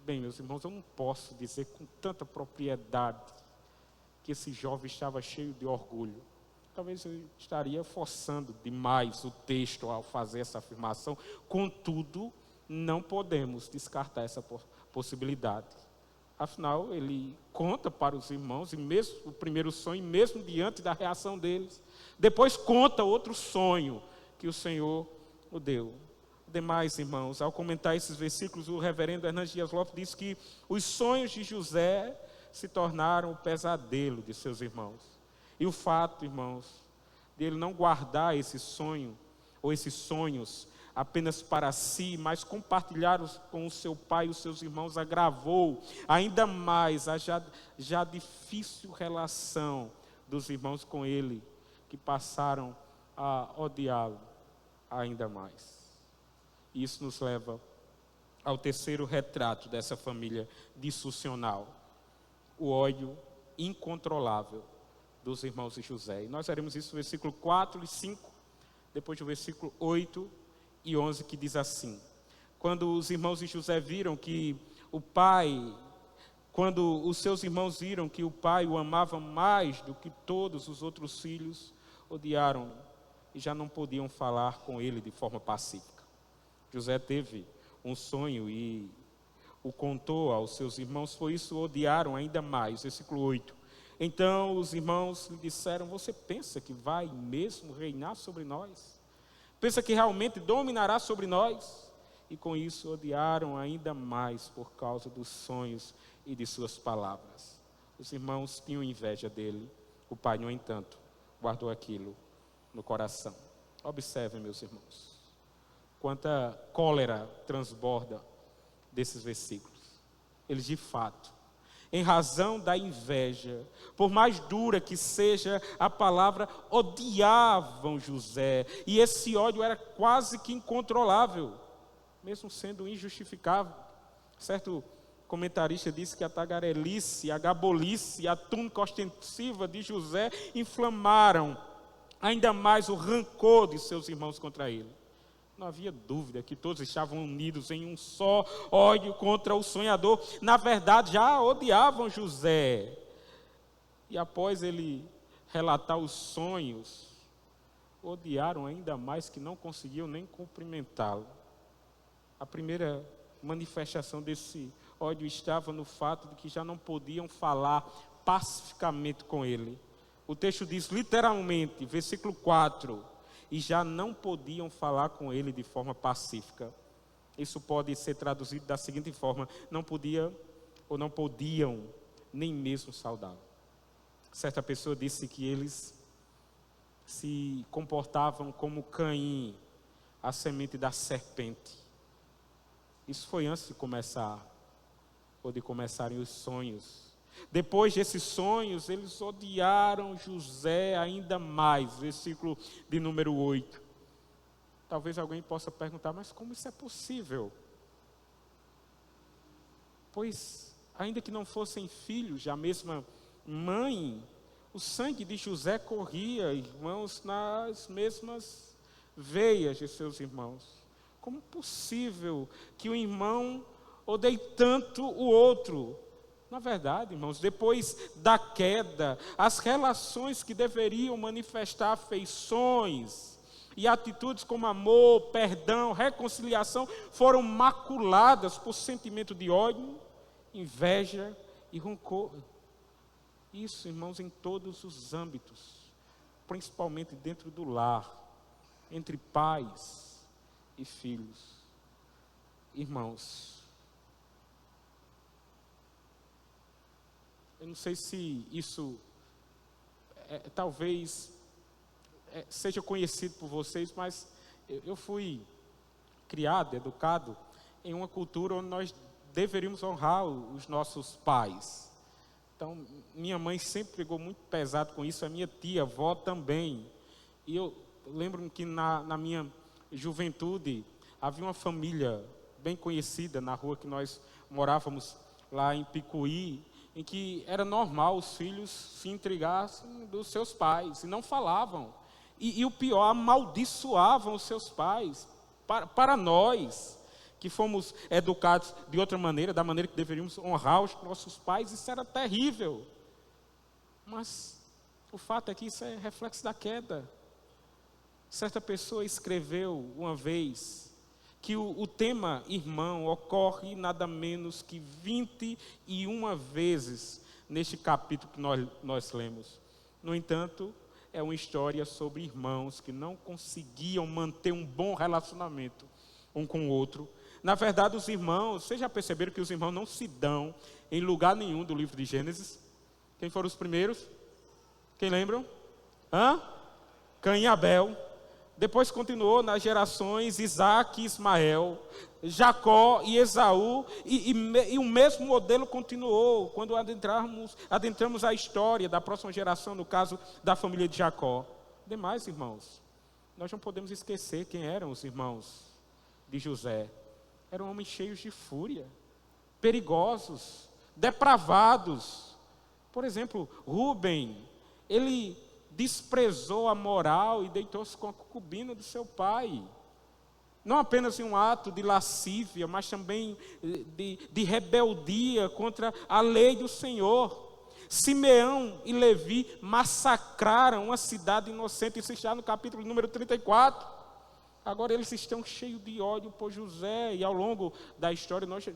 Bem, meus irmãos, eu não posso dizer com tanta propriedade que esse jovem estava cheio de orgulho. Talvez eu estaria forçando demais o texto ao fazer essa afirmação. Contudo, não podemos descartar essa possibilidade. Afinal, ele conta para os irmãos, e mesmo o primeiro sonho, mesmo diante da reação deles, depois conta outro sonho que o Senhor o deu. Demais, irmãos, ao comentar esses versículos, o reverendo Hernandes Dias Lopes diz que os sonhos de José se tornaram o pesadelo de seus irmãos. E o fato, irmãos, de ele não guardar esse sonho, ou esses sonhos, apenas para si, mas compartilhar com o seu pai e os seus irmãos, agravou ainda mais a já difícil relação dos irmãos com ele, que passaram a odiá-lo ainda mais. Isso nos leva ao terceiro retrato dessa família disfuncional, o ódio incontrolável dos irmãos de José. E nós veremos isso no versículo 4 e 5, depois do versículo 8 e 11, que diz assim: quando os irmãos de José viram que quando os seus irmãos viram que o pai o amava mais do que todos os outros filhos, odiaram-no e já não podiam falar com ele de forma pacífica. José teve um sonho e o contou aos seus irmãos, por isso o odiaram ainda mais. Versículo 8. Então os irmãos lhe disseram: você pensa que vai mesmo reinar sobre nós? Pensa que realmente dominará sobre nós? E com isso odiaram ainda mais por causa dos sonhos e de suas palavras. Os irmãos tinham inveja dele. O pai, no entanto, guardou aquilo no coração. Observem, meus irmãos, quanta cólera transborda desses versículos. Eles, de fato, em razão da inveja. Por mais dura que seja a palavra, odiavam José. E esse ódio era quase que incontrolável, mesmo sendo injustificável. Certo comentarista disse que a tagarelice, a gabolice e a túnica ostensiva de José inflamaram ainda mais o rancor de seus irmãos contra ele. Não havia dúvida que todos estavam unidos em um só ódio contra o sonhador. Na verdade, já odiavam José. E após ele relatar os sonhos, odiaram ainda mais, que não conseguiam nem cumprimentá-lo. A primeira manifestação desse ódio estava no fato de que já não podiam falar pacificamente com ele. O texto diz literalmente, versículo 4, e já não podiam falar com ele de forma pacífica. Isso pode ser traduzido da seguinte forma: não podia ou não podiam nem mesmo saudá-lo. Certa pessoa disse que eles se comportavam como Caim, a semente da serpente. Isso foi antes de começarem os sonhos. Depois desses sonhos, eles odiaram José ainda mais. Versículo de número 8. Talvez alguém possa perguntar, mas como isso é possível? Pois, ainda que não fossem filhos da mesma mãe, o sangue de José corria, irmãos, nas mesmas veias de seus irmãos. Como possível que um irmão odeie tanto o outro? Na verdade, irmãos, depois da queda, as relações que deveriam manifestar afeições e atitudes como amor, perdão, reconciliação, foram maculadas por sentimento de ódio, inveja e rancor. Isso, irmãos, em todos os âmbitos, principalmente dentro do lar, entre pais e filhos. Irmãos, eu não sei se isso talvez seja conhecido por vocês, mas eu fui criado, educado em uma cultura onde nós deveríamos honrar os nossos pais. Então, minha mãe sempre pegou muito pesado com isso, a minha tia, avó também. E eu lembro que na minha juventude havia uma família bem conhecida na rua que nós morávamos, lá em Picuí, em que era normal os filhos se intrigassem dos seus pais e não falavam. E o pior, amaldiçoavam os seus pais. Para nós, que fomos educados de outra maneira, da maneira que deveríamos honrar os nossos pais, isso era terrível. Mas o fato é que isso é reflexo da queda. Certa pessoa escreveu uma vez que o tema irmão ocorre nada menos que 21 vezes neste capítulo que nós lemos. No entanto, é uma história sobre irmãos que não conseguiam manter um bom relacionamento um com o outro. Na verdade, os irmãos, vocês já perceberam que os irmãos não se dão em lugar nenhum do livro de Gênesis? Quem foram os primeiros? Quem lembram? Caim e Abel. Depois continuou nas gerações Isaac e Ismael, Jacó e Esaú, e o mesmo modelo continuou quando adentramos a história da próxima geração, no caso da família de Jacó. Demais, irmãos, nós não podemos esquecer quem eram os irmãos de José. Eram homens cheios de fúria, perigosos, depravados. Por exemplo, Rúben, ele desprezou a moral e deitou-se com a concubina do seu pai. Não apenas em um ato de lascívia, mas também de rebeldia contra a lei do Senhor. Simeão e Levi massacraram uma cidade inocente, isso está no capítulo número 34. Agora eles estão cheios de ódio por José, e ao longo da história nós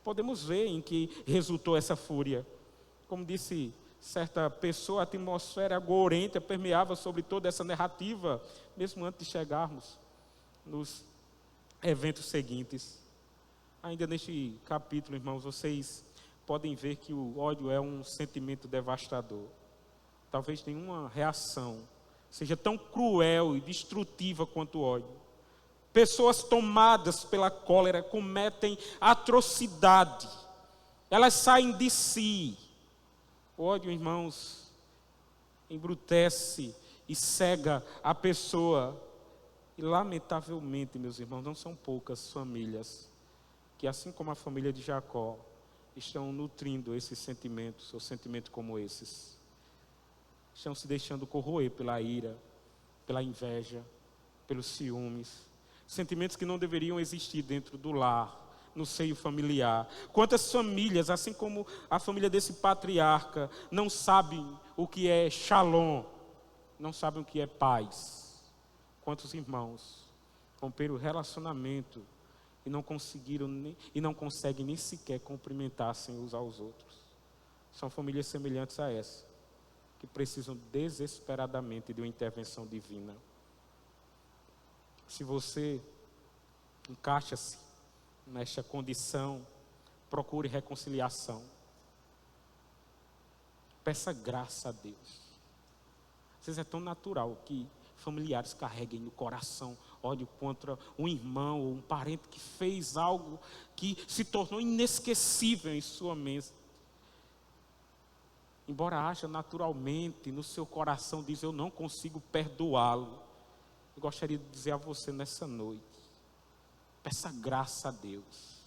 podemos ver em que resultou essa fúria. Como disse certa pessoa, a atmosfera agorenta permeava sobre toda essa narrativa, mesmo antes de chegarmos nos eventos seguintes. Ainda neste capítulo, irmãos, vocês podem ver que o ódio é um sentimento devastador. Talvez nenhuma reação seja tão cruel e destrutiva quanto o ódio. Pessoas tomadas pela cólera cometem atrocidade Elas saem de si. O ódio, irmãos, embrutece e cega a pessoa. E lamentavelmente, meus irmãos, não são poucas famílias que, assim como a família de Jacó, estão nutrindo esses sentimentos, ou sentimentos como esses. Estão se deixando corroer pela ira, pela inveja, pelos ciúmes. Sentimentos que não deveriam existir dentro do lar, no seio familiar. Quantas famílias, assim como a família desse patriarca, não sabem o que é shalom, não sabem o que é paz. Quantos irmãos romperam o relacionamento e não conseguem nem sequer cumprimentar-se uns aos outros. São famílias semelhantes a essa, que precisam desesperadamente de uma intervenção divina. Se você encaixa-se nesta condição, procure reconciliação. Peça graça a Deus. Às vezes é tão natural que familiares carreguem no coração ódio contra um irmão ou um parente que fez algo que se tornou inesquecível em sua mente. Embora haja naturalmente no seu coração, diz: eu não consigo perdoá-lo. Eu gostaria de dizer a você nessa noite: peça graça a Deus.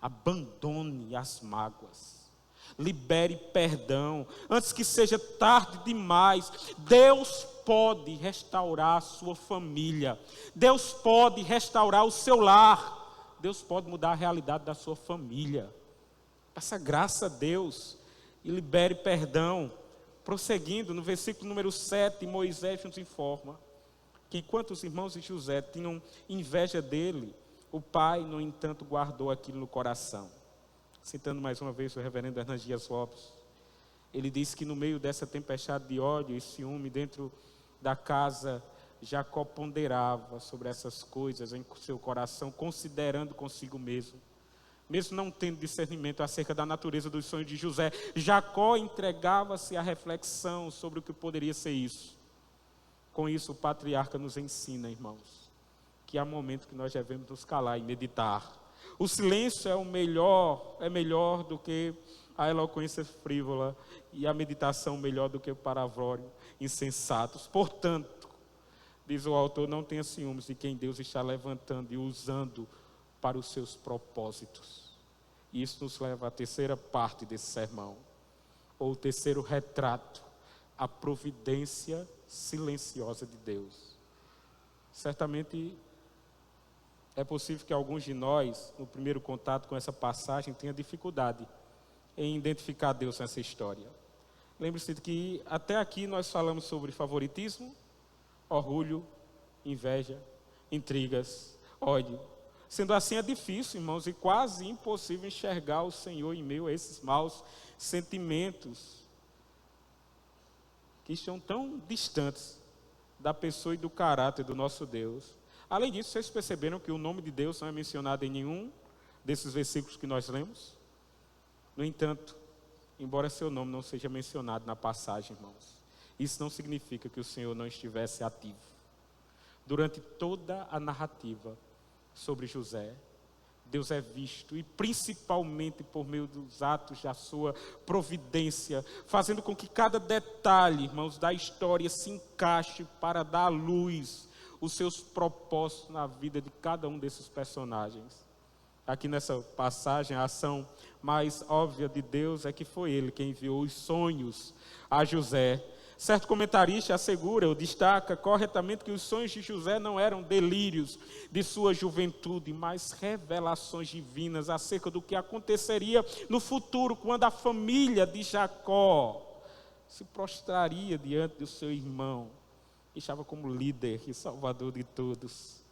Abandone as mágoas. Libere perdão, antes que seja tarde demais. Deus pode restaurar a sua família. Deus pode restaurar o seu lar. Deus pode mudar a realidade da sua família. Peça graça a Deus e libere perdão. Prosseguindo, no versículo número 7, Moisés nos informa que enquanto os irmãos de José tinham inveja dele, o pai, no entanto, guardou aquilo no coração. Citando mais uma vez o reverendo Hernandes Dias Lopes, ele diz que no meio dessa tempestade de ódio e ciúme dentro da casa, Jacó ponderava sobre essas coisas em seu coração, considerando consigo mesmo não tendo discernimento acerca da natureza dos sonhos de José. Jacó entregava-se à reflexão sobre o que poderia ser isso. Com isso, o patriarca nos ensina, irmãos, que há momentos que nós devemos nos calar e meditar. O silêncio é melhor do que a eloquência frívola, e a meditação melhor do que o palavrório insensatos. Portanto, diz o autor, não tenha ciúmes de quem Deus está levantando e usando para os seus propósitos. E isso nos leva à terceira parte desse sermão, ou o terceiro retrato, a providência silenciosa de Deus. Certamente é possível que alguns de nós, no primeiro contato com essa passagem, tenha dificuldade em identificar Deus nessa história. Lembre-se de que até aqui nós falamos sobre favoritismo, orgulho, inveja, intrigas, ódio. Sendo assim, é difícil, irmãos, e quase impossível enxergar o Senhor em meio a esses maus sentimentos que estão tão distantes da pessoa e do caráter do nosso Deus. Além disso, vocês perceberam que o nome de Deus não é mencionado em nenhum desses versículos que nós lemos? No entanto, embora seu nome não seja mencionado na passagem, irmãos, isso não significa que o Senhor não estivesse ativo. Durante toda a narrativa sobre José, Deus é visto, e principalmente por meio dos atos da sua providência, fazendo com que cada detalhe, irmãos, da história se encaixe para dar à luz os seus propósitos na vida de cada um desses personagens. Aqui nessa passagem, a ação mais óbvia de Deus é que foi Ele quem enviou os sonhos a José. Certo comentarista assegura, ou destaca corretamente, que os sonhos de José não eram delírios de sua juventude, mas revelações divinas acerca do que aconteceria no futuro, quando a família de Jacó se prostraria diante do seu irmão, que estava como líder e salvador de todos.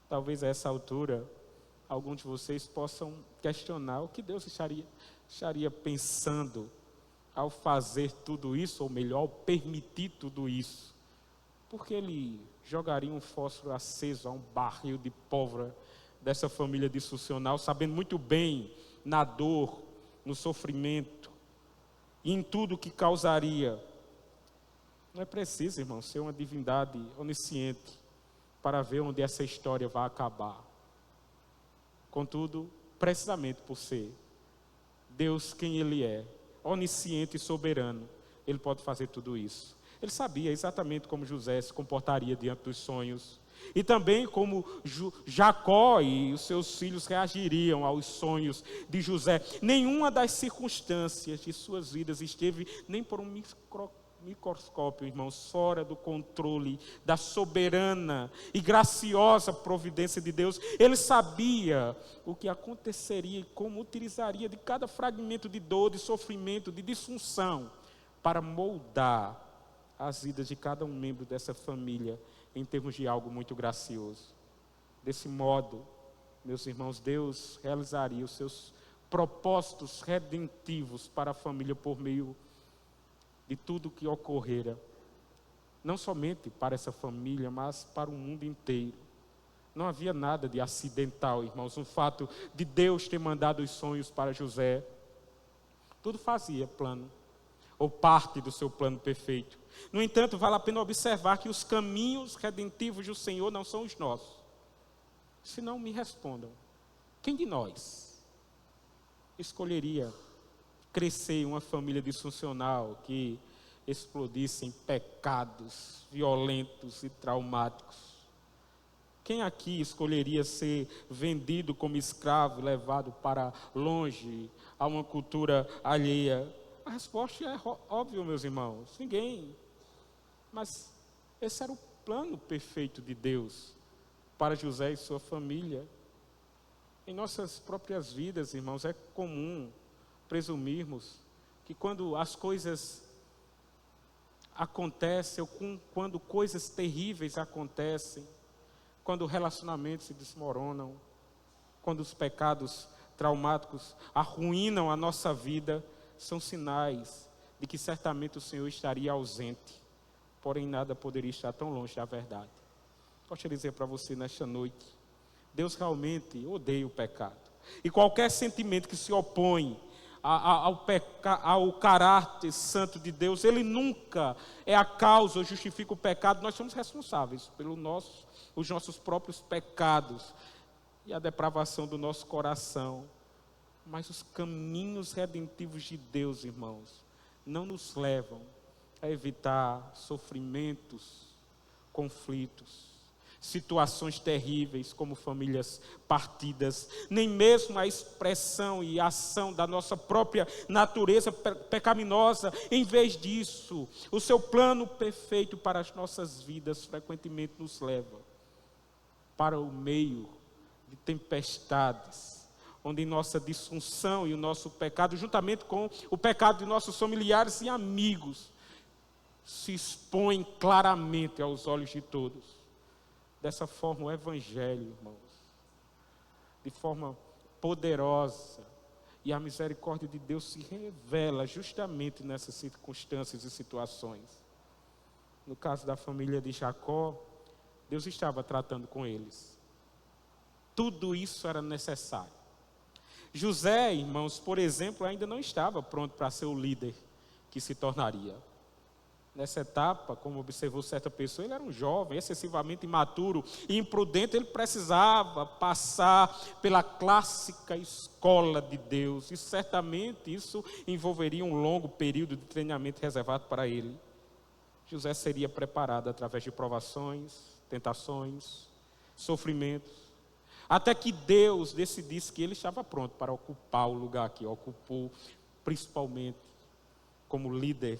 Talvez a essa altura alguns de vocês possam questionar o que Deus estaria pensando ao fazer tudo isso, ou melhor, ao permitir tudo isso. Porque Ele jogaria um fósforo aceso a um barril de pólvora dessa família disfuncional, sabendo muito bem na dor, no sofrimento e em tudo que causaria. Não é preciso, irmão, ser uma divindade onisciente para ver onde essa história vai acabar. Contudo, precisamente por ser Deus, quem Ele é, onisciente e soberano, Ele pode fazer tudo isso. Ele sabia exatamente como José se comportaria diante dos sonhos. E também como Jacó e os seus filhos reagiriam aos sonhos de José. Nenhuma das circunstâncias de suas vidas esteve nem por um microscópio, irmãos, fora do controle da soberana e graciosa providência de Deus. Ele sabia o que aconteceria e como utilizaria de cada fragmento de dor, de sofrimento, de disfunção, para moldar as vidas de cada um membro dessa família em termos de algo muito gracioso. Desse modo, meus irmãos, Deus realizaria os seus propósitos redentivos para a família por meio de tudo que ocorrera, não somente para essa família, mas para o mundo inteiro. Não havia nada de acidental, irmãos, o fato de Deus ter mandado os sonhos para José. Tudo fazia plano, ou parte do seu plano perfeito. No entanto, vale a pena observar que os caminhos redentivos do Senhor não são os nossos. Se não, me respondam, quem de nós escolheria crescer em uma família disfuncional que explodisse em pecados violentos e traumáticos? Quem aqui escolheria ser vendido como escravo, levado para longe, a uma cultura alheia? A resposta é óbvia, meus irmãos, ninguém. Mas esse era o plano perfeito de Deus para José e sua família. Em nossas próprias vidas, irmãos, é comum presumirmos que quando as coisas acontecem, ou quando coisas terríveis acontecem, quando relacionamentos se desmoronam, quando os pecados traumáticos arruinam a nossa vida, são sinais de que certamente o Senhor estaria ausente, porém nada poderia estar tão longe da verdade. Gostaria de dizer para você nesta noite, Deus realmente odeia o pecado, e qualquer sentimento que se opõe ao caráter santo de Deus, ele nunca é a causa ou justifica o pecado. Nós somos responsáveis pelos nossos próprios pecados e a depravação do nosso coração. Mas os caminhos redentivos de Deus, irmãos, não nos levam a evitar sofrimentos, conflitos, situações terríveis como famílias partidas, nem mesmo a expressão e ação da nossa própria natureza pecaminosa. Em vez disso, o seu plano perfeito para as nossas vidas frequentemente nos leva para o meio de tempestades, onde nossa disfunção e o nosso pecado, juntamente com o pecado de nossos familiares e amigos, se expõem claramente aos olhos de todos. Dessa forma, o Evangelho, irmãos, de forma poderosa, e a misericórdia de Deus se revela justamente nessas circunstâncias e situações. No caso da família de Jacó, Deus estava tratando com eles. Tudo isso era necessário. José, irmãos, por exemplo, ainda não estava pronto para ser o líder que se tornaria. Nessa etapa, como observou certa pessoa, ele era um jovem, excessivamente imaturo e imprudente. Ele precisava passar pela clássica escola de Deus, e certamente isso envolveria um longo período de treinamento reservado para ele. José seria preparado através de provações, tentações, sofrimentos, até que Deus decidisse que ele estava pronto para ocupar o lugar que ocupou, principalmente como líder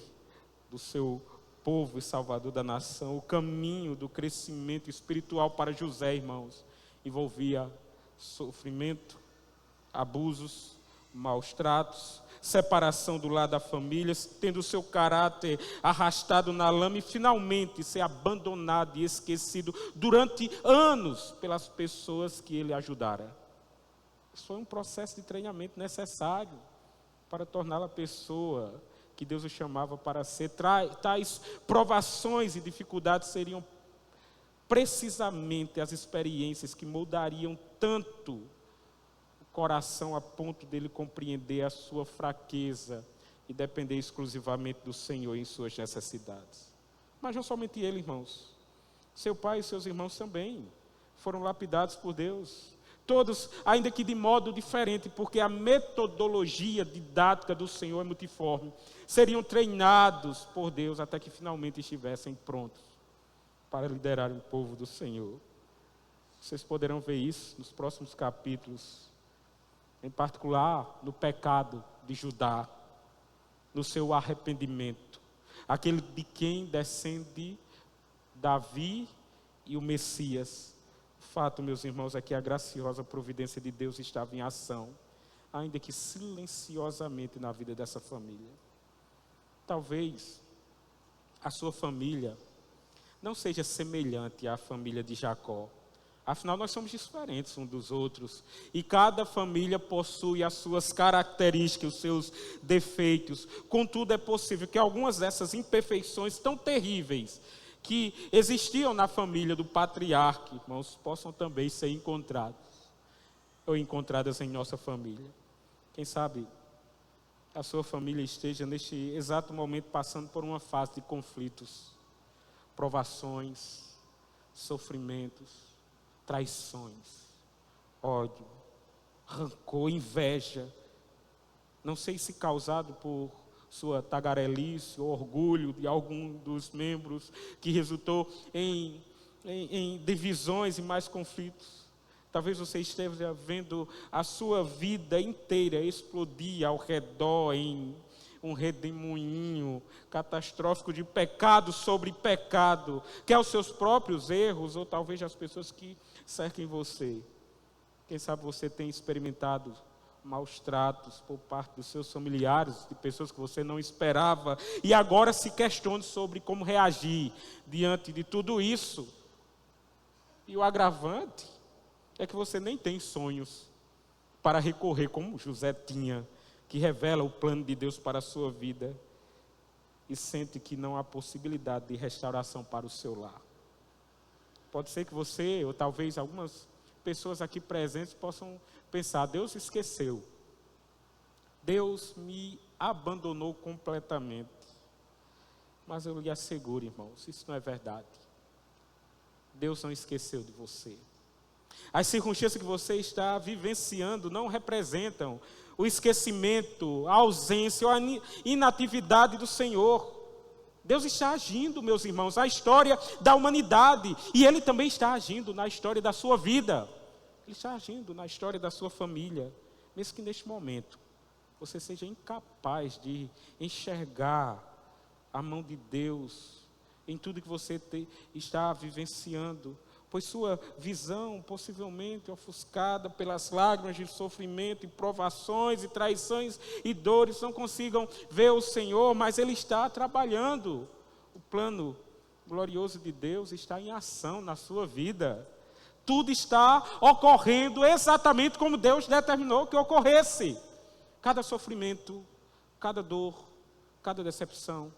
do seu povo e salvador da nação. O caminho do crescimento espiritual para José, irmãos, envolvia sofrimento, abusos, maus tratos, separação do lar da família, tendo o seu caráter arrastado na lama e finalmente ser abandonado e esquecido durante anos pelas pessoas que ele ajudara. Isso foi um processo de treinamento necessário para torná-la a pessoa que Deus o chamava para ser. Tais provações e dificuldades seriam precisamente as experiências que moldariam tanto o coração a ponto dele compreender a sua fraqueza e depender exclusivamente do Senhor em suas necessidades. Mas não somente ele, irmãos. Seu pai e seus irmãos também foram lapidados por Deus, Todos, ainda que de modo diferente, porque a metodologia didática do Senhor é multiforme, seriam treinados por Deus até que finalmente estivessem prontos para liderar o povo do Senhor. Vocês poderão ver isso nos próximos capítulos, em particular no pecado de Judá, no seu arrependimento, aquele de quem descende Davi e o Messias. O fato, meus irmãos, é que a graciosa providência de Deus estava em ação, ainda que silenciosamente na vida dessa família. Talvez a sua família não seja semelhante à família de Jacó. Afinal, nós somos diferentes uns dos outros. E cada família possui as suas características, os seus defeitos. Contudo, é possível que algumas dessas imperfeições tão terríveis que existiam na família do patriarca, irmãos, possam também ser encontradas. Ou encontradas em nossa família. Quem sabe a sua família esteja neste exato momento passando por uma fase de conflitos, provações, sofrimentos, traições, ódio, rancor, inveja. Não sei se causado por sua tagarelice ou orgulho de algum dos membros, que resultou em divisões e mais conflitos. Talvez você esteja vendo a sua vida inteira explodir ao redor em um redemoinho catastrófico de pecado sobre pecado, quer os seus próprios erros, ou talvez as pessoas que cerquem você. Quem sabe você tem experimentado maus tratos por parte dos seus familiares, de pessoas que você não esperava, e agora se questione sobre como reagir diante de tudo isso. E o agravante é que você nem tem sonhos para recorrer, como José tinha, que revela o plano de Deus para a sua vida, e sente que não há possibilidade de restauração para o seu lar. Pode ser que você, ou talvez algumas pessoas aqui presentes possam pensar: Deus esqueceu, Deus me abandonou completamente. Mas eu lhe asseguro, irmãos, isso não é verdade. Deus não esqueceu de você. As circunstâncias que você está vivenciando não representam o esquecimento, a ausência ou a inatividade do Senhor. Deus está agindo, meus irmãos, na história da humanidade, e Ele também está agindo na história da sua vida. Ele está agindo na história da sua família, mesmo que neste momento você seja incapaz de enxergar a mão de Deus em tudo que você está vivenciando, pois sua visão possivelmente ofuscada pelas lágrimas de sofrimento e provações e traições e dores, não consigam ver o Senhor, mas Ele está trabalhando. O plano glorioso de Deus está em ação na sua vida. Tudo está ocorrendo exatamente como Deus determinou que ocorresse. Cada sofrimento, cada dor, cada decepção,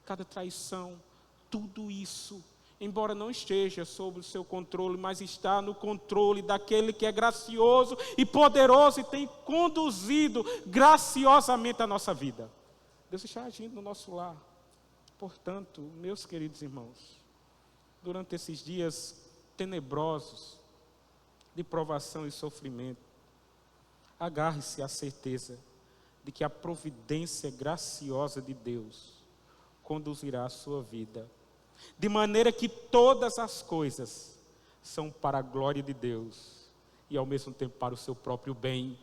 cada traição, tudo isso, embora não esteja sob o seu controle, mas está no controle daquele que é gracioso e poderoso e tem conduzido graciosamente a nossa vida. Deus está agindo no nosso lar. Portanto, meus queridos irmãos, durante esses dias tenebrosos de provação e sofrimento, agarre-se à certeza de que a providência graciosa de Deus conduzirá a sua vida, de maneira que todas as coisas são para a glória de Deus e ao mesmo tempo para o seu próprio bem.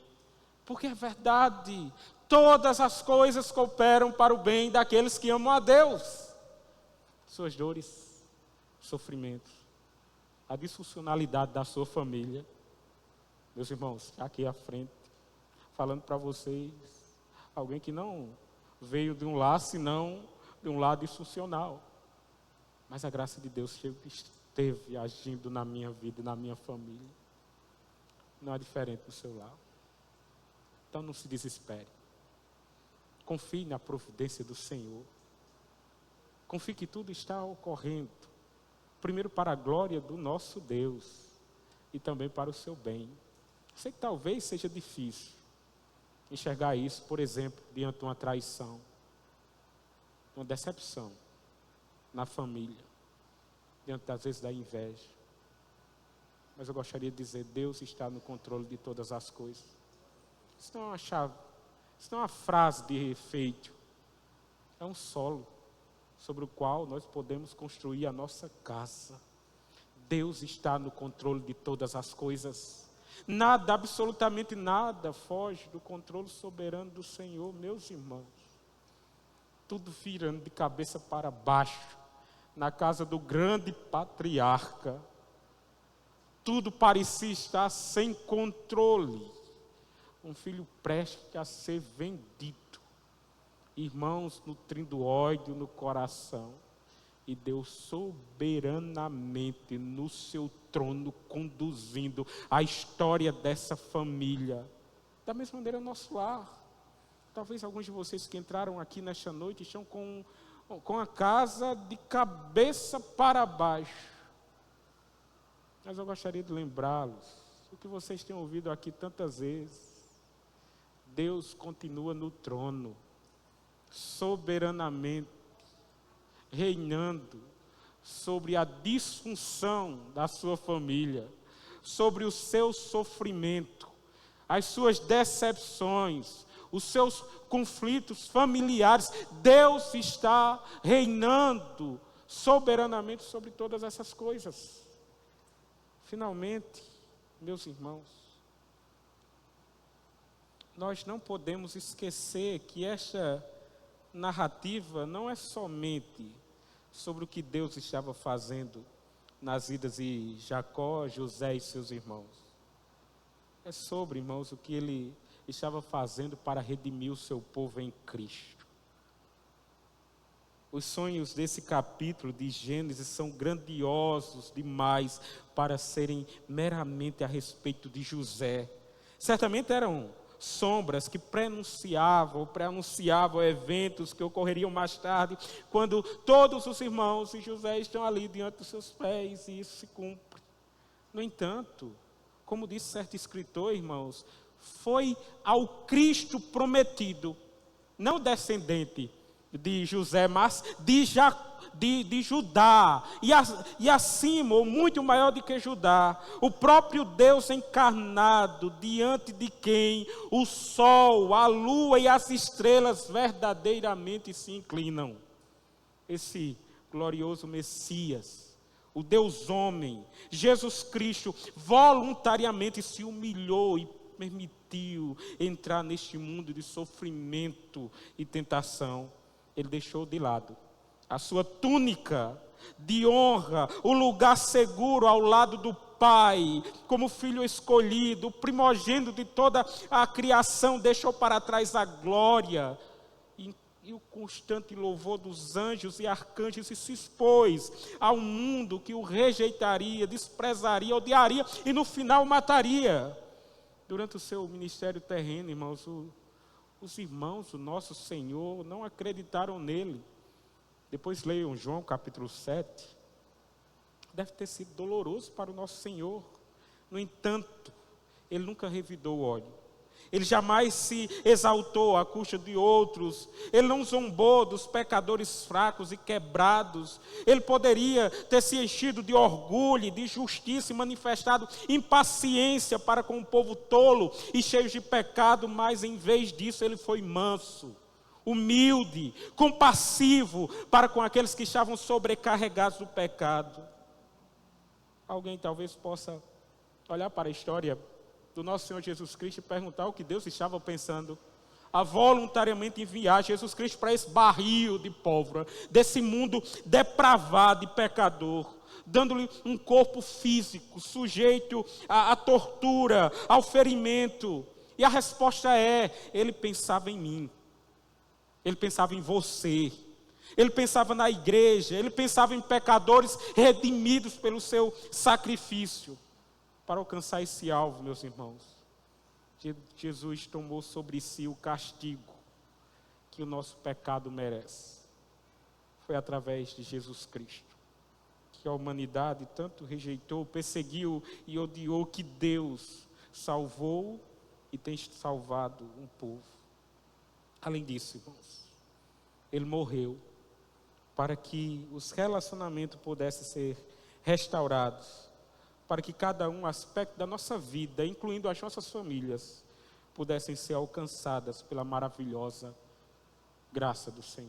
Porque é verdade, todas as coisas cooperam para o bem daqueles que amam a Deus. Suas dores, sofrimentos, a disfuncionalidade da sua família. Meus irmãos, aqui à frente, falando para vocês, alguém que não veio de um lar, senão de um lar disfuncional. Mas a graça de Deus esteve agindo na minha vida e na minha família. Não é diferente do seu lar. Então não se desespere. Confie na providência do Senhor. Confie que tudo está ocorrendo, primeiro para a glória do nosso Deus e também para o seu bem. Sei que talvez seja difícil enxergar isso, por exemplo, diante de uma traição, uma decepção na família, diante das vezes da inveja. Mas eu gostaria de dizer, Deus está no controle de todas as coisas. Isso não é uma chave, isso não é uma frase de efeito. É um solo sobre o qual nós podemos construir a nossa casa. Deus está no controle de todas as coisas. Nada, absolutamente nada, foge do controle soberano do Senhor, meus irmãos. Tudo virando de cabeça para baixo, na casa do grande patriarca. Tudo parecia estar sem controle. Um filho prestes a ser vendido. Irmãos, nutrindo ódio no coração. E Deus soberanamente no seu trono conduzindo a história dessa família. Da mesma maneira, nosso lar. Talvez alguns de vocês que entraram aqui nesta noite estão com a casa de cabeça para baixo. Mas eu gostaria de lembrá-los, o que vocês têm ouvido aqui tantas vezes. Deus continua no trono, soberanamente, reinando sobre a disfunção da sua família, sobre o seu sofrimento, as suas decepções, os seus conflitos familiares. Deus está reinando soberanamente sobre todas essas coisas. Finalmente, meus irmãos, nós não podemos esquecer que esta narrativa não é somente sobre o que Deus estava fazendo nas vidas de Jacó, José e seus irmãos. É sobre, irmãos, o que ele estava fazendo para redimir o seu povo em Cristo. Os sonhos desse capítulo de Gênesis são grandiosos demais para serem meramente a respeito de José. Certamente eram sombras que preanunciavam eventos que ocorreriam mais tarde, quando todos os irmãos e José estão ali diante dos seus pés, e isso se cumpre. No entanto, como disse certo escritor, irmãos, foi ao Cristo prometido, não descendente de José, mas de Judá, e acima, ou muito maior do que Judá, o próprio Deus encarnado, diante de quem o sol, a lua e as estrelas verdadeiramente se inclinam. Esse glorioso Messias, o Deus homem, Jesus Cristo, voluntariamente se humilhou e permitiu entrar neste mundo de sofrimento e tentação. Ele deixou de lado a sua túnica de honra, o lugar seguro ao lado do Pai, como filho escolhido, o primogênito de toda a criação, deixou para trás a glória e o constante louvor dos anjos e arcanjos, e se expôs ao mundo que o rejeitaria, desprezaria, odiaria e no final mataria. Durante o seu ministério terreno, irmãos, os irmãos, o nosso Senhor, não acreditaram nele. Depois leiam João capítulo 7. Deve ter sido doloroso para o nosso Senhor. No entanto, ele nunca revidou o ódio. Ele jamais se exaltou à custa de outros. Ele não zombou dos pecadores fracos e quebrados. Ele poderia ter se enchido de orgulho, de justiça e manifestado impaciência para com o povo tolo e cheio de pecado, mas em vez disso ele foi manso, humilde, compassivo para com aqueles que estavam sobrecarregados do pecado. Alguém talvez possa olhar para a história do nosso Senhor Jesus Cristo e perguntar o que Deus estava pensando a voluntariamente enviar Jesus Cristo para esse barril de pólvora, desse mundo depravado e pecador, dando-lhe um corpo físico, sujeito à tortura, ao ferimento. E a resposta é: ele pensava em mim, ele pensava em você, ele pensava na igreja, ele pensava em pecadores redimidos pelo seu sacrifício. Para alcançar esse alvo, meus irmãos, Jesus tomou sobre si o castigo que o nosso pecado merece. Foi através de Jesus Cristo que a humanidade tanto rejeitou, perseguiu e odiou, que Deus salvou e tem salvado um povo. Além disso, irmãos, ele morreu para que os relacionamentos pudessem ser restaurados, para que cada um aspecto da nossa vida, incluindo as nossas famílias, pudessem ser alcançadas pela maravilhosa graça do Senhor.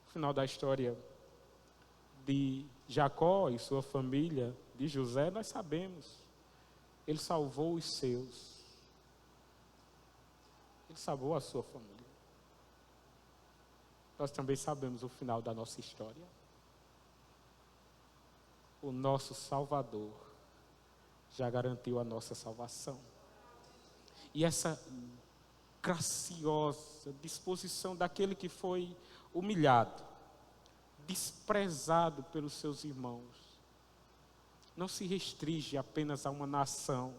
No final da história de Jacó e sua família, de José, nós sabemos. Ele salvou os seus. Ele salvou a sua família. Nós também sabemos o final da nossa história. O nosso Salvador já garantiu a nossa salvação. E essa graciosa disposição daquele que foi humilhado, desprezado pelos seus irmãos, não se restringe apenas a uma nação,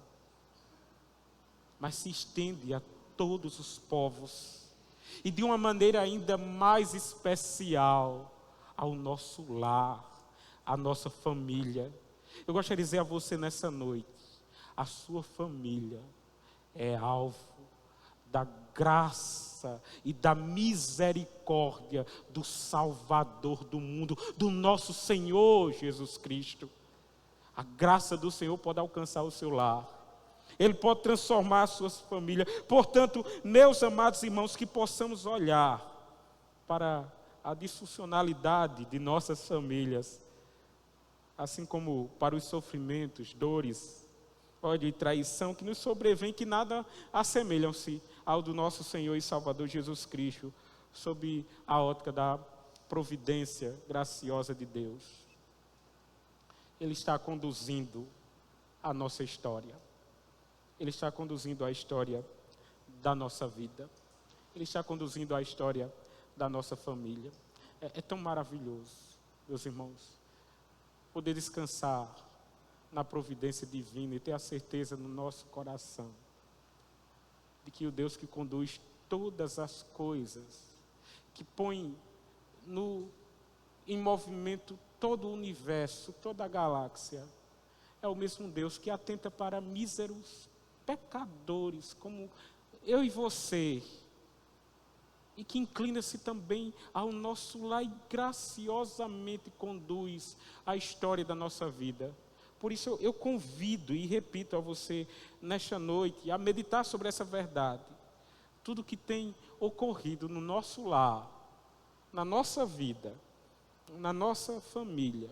mas se estende a todos os povos, e de uma maneira ainda mais especial ao nosso lar, à nossa família. Eu gostaria de dizer a você nessa noite, a sua família é alvo da graça e da misericórdia do Salvador do mundo, do nosso Senhor Jesus Cristo. A graça do Senhor pode alcançar o seu lar. Ele pode transformar a sua família. Portanto, meus amados irmãos, que possamos olhar para a disfuncionalidade de nossas famílias, assim como para os sofrimentos, dores, ódio e traição que nos sobrevêm, que nada assemelham-se ao do nosso Senhor e Salvador Jesus Cristo, sob a ótica da providência graciosa de Deus. Ele está conduzindo a nossa história. Ele está conduzindo a história da nossa vida. Ele está conduzindo a história da nossa família. É tão maravilhoso, meus irmãos, poder descansar na providência divina e ter a certeza no nosso coração de que o Deus que conduz todas as coisas, que põe em movimento todo o universo, toda a galáxia, é o mesmo Deus que atenta para míseros pecadores como eu e você, e que inclina-se também ao nosso lar e graciosamente conduz a história da nossa vida. Por isso eu convido e repito a você nesta noite a meditar sobre essa verdade. Tudo que tem ocorrido no nosso lar, na nossa vida, na nossa família,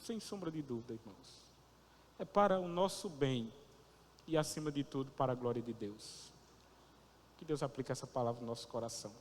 sem sombra de dúvida, irmãos, é para o nosso bem e, acima de tudo, para a glória de Deus. Que Deus aplique essa palavra no nosso coração.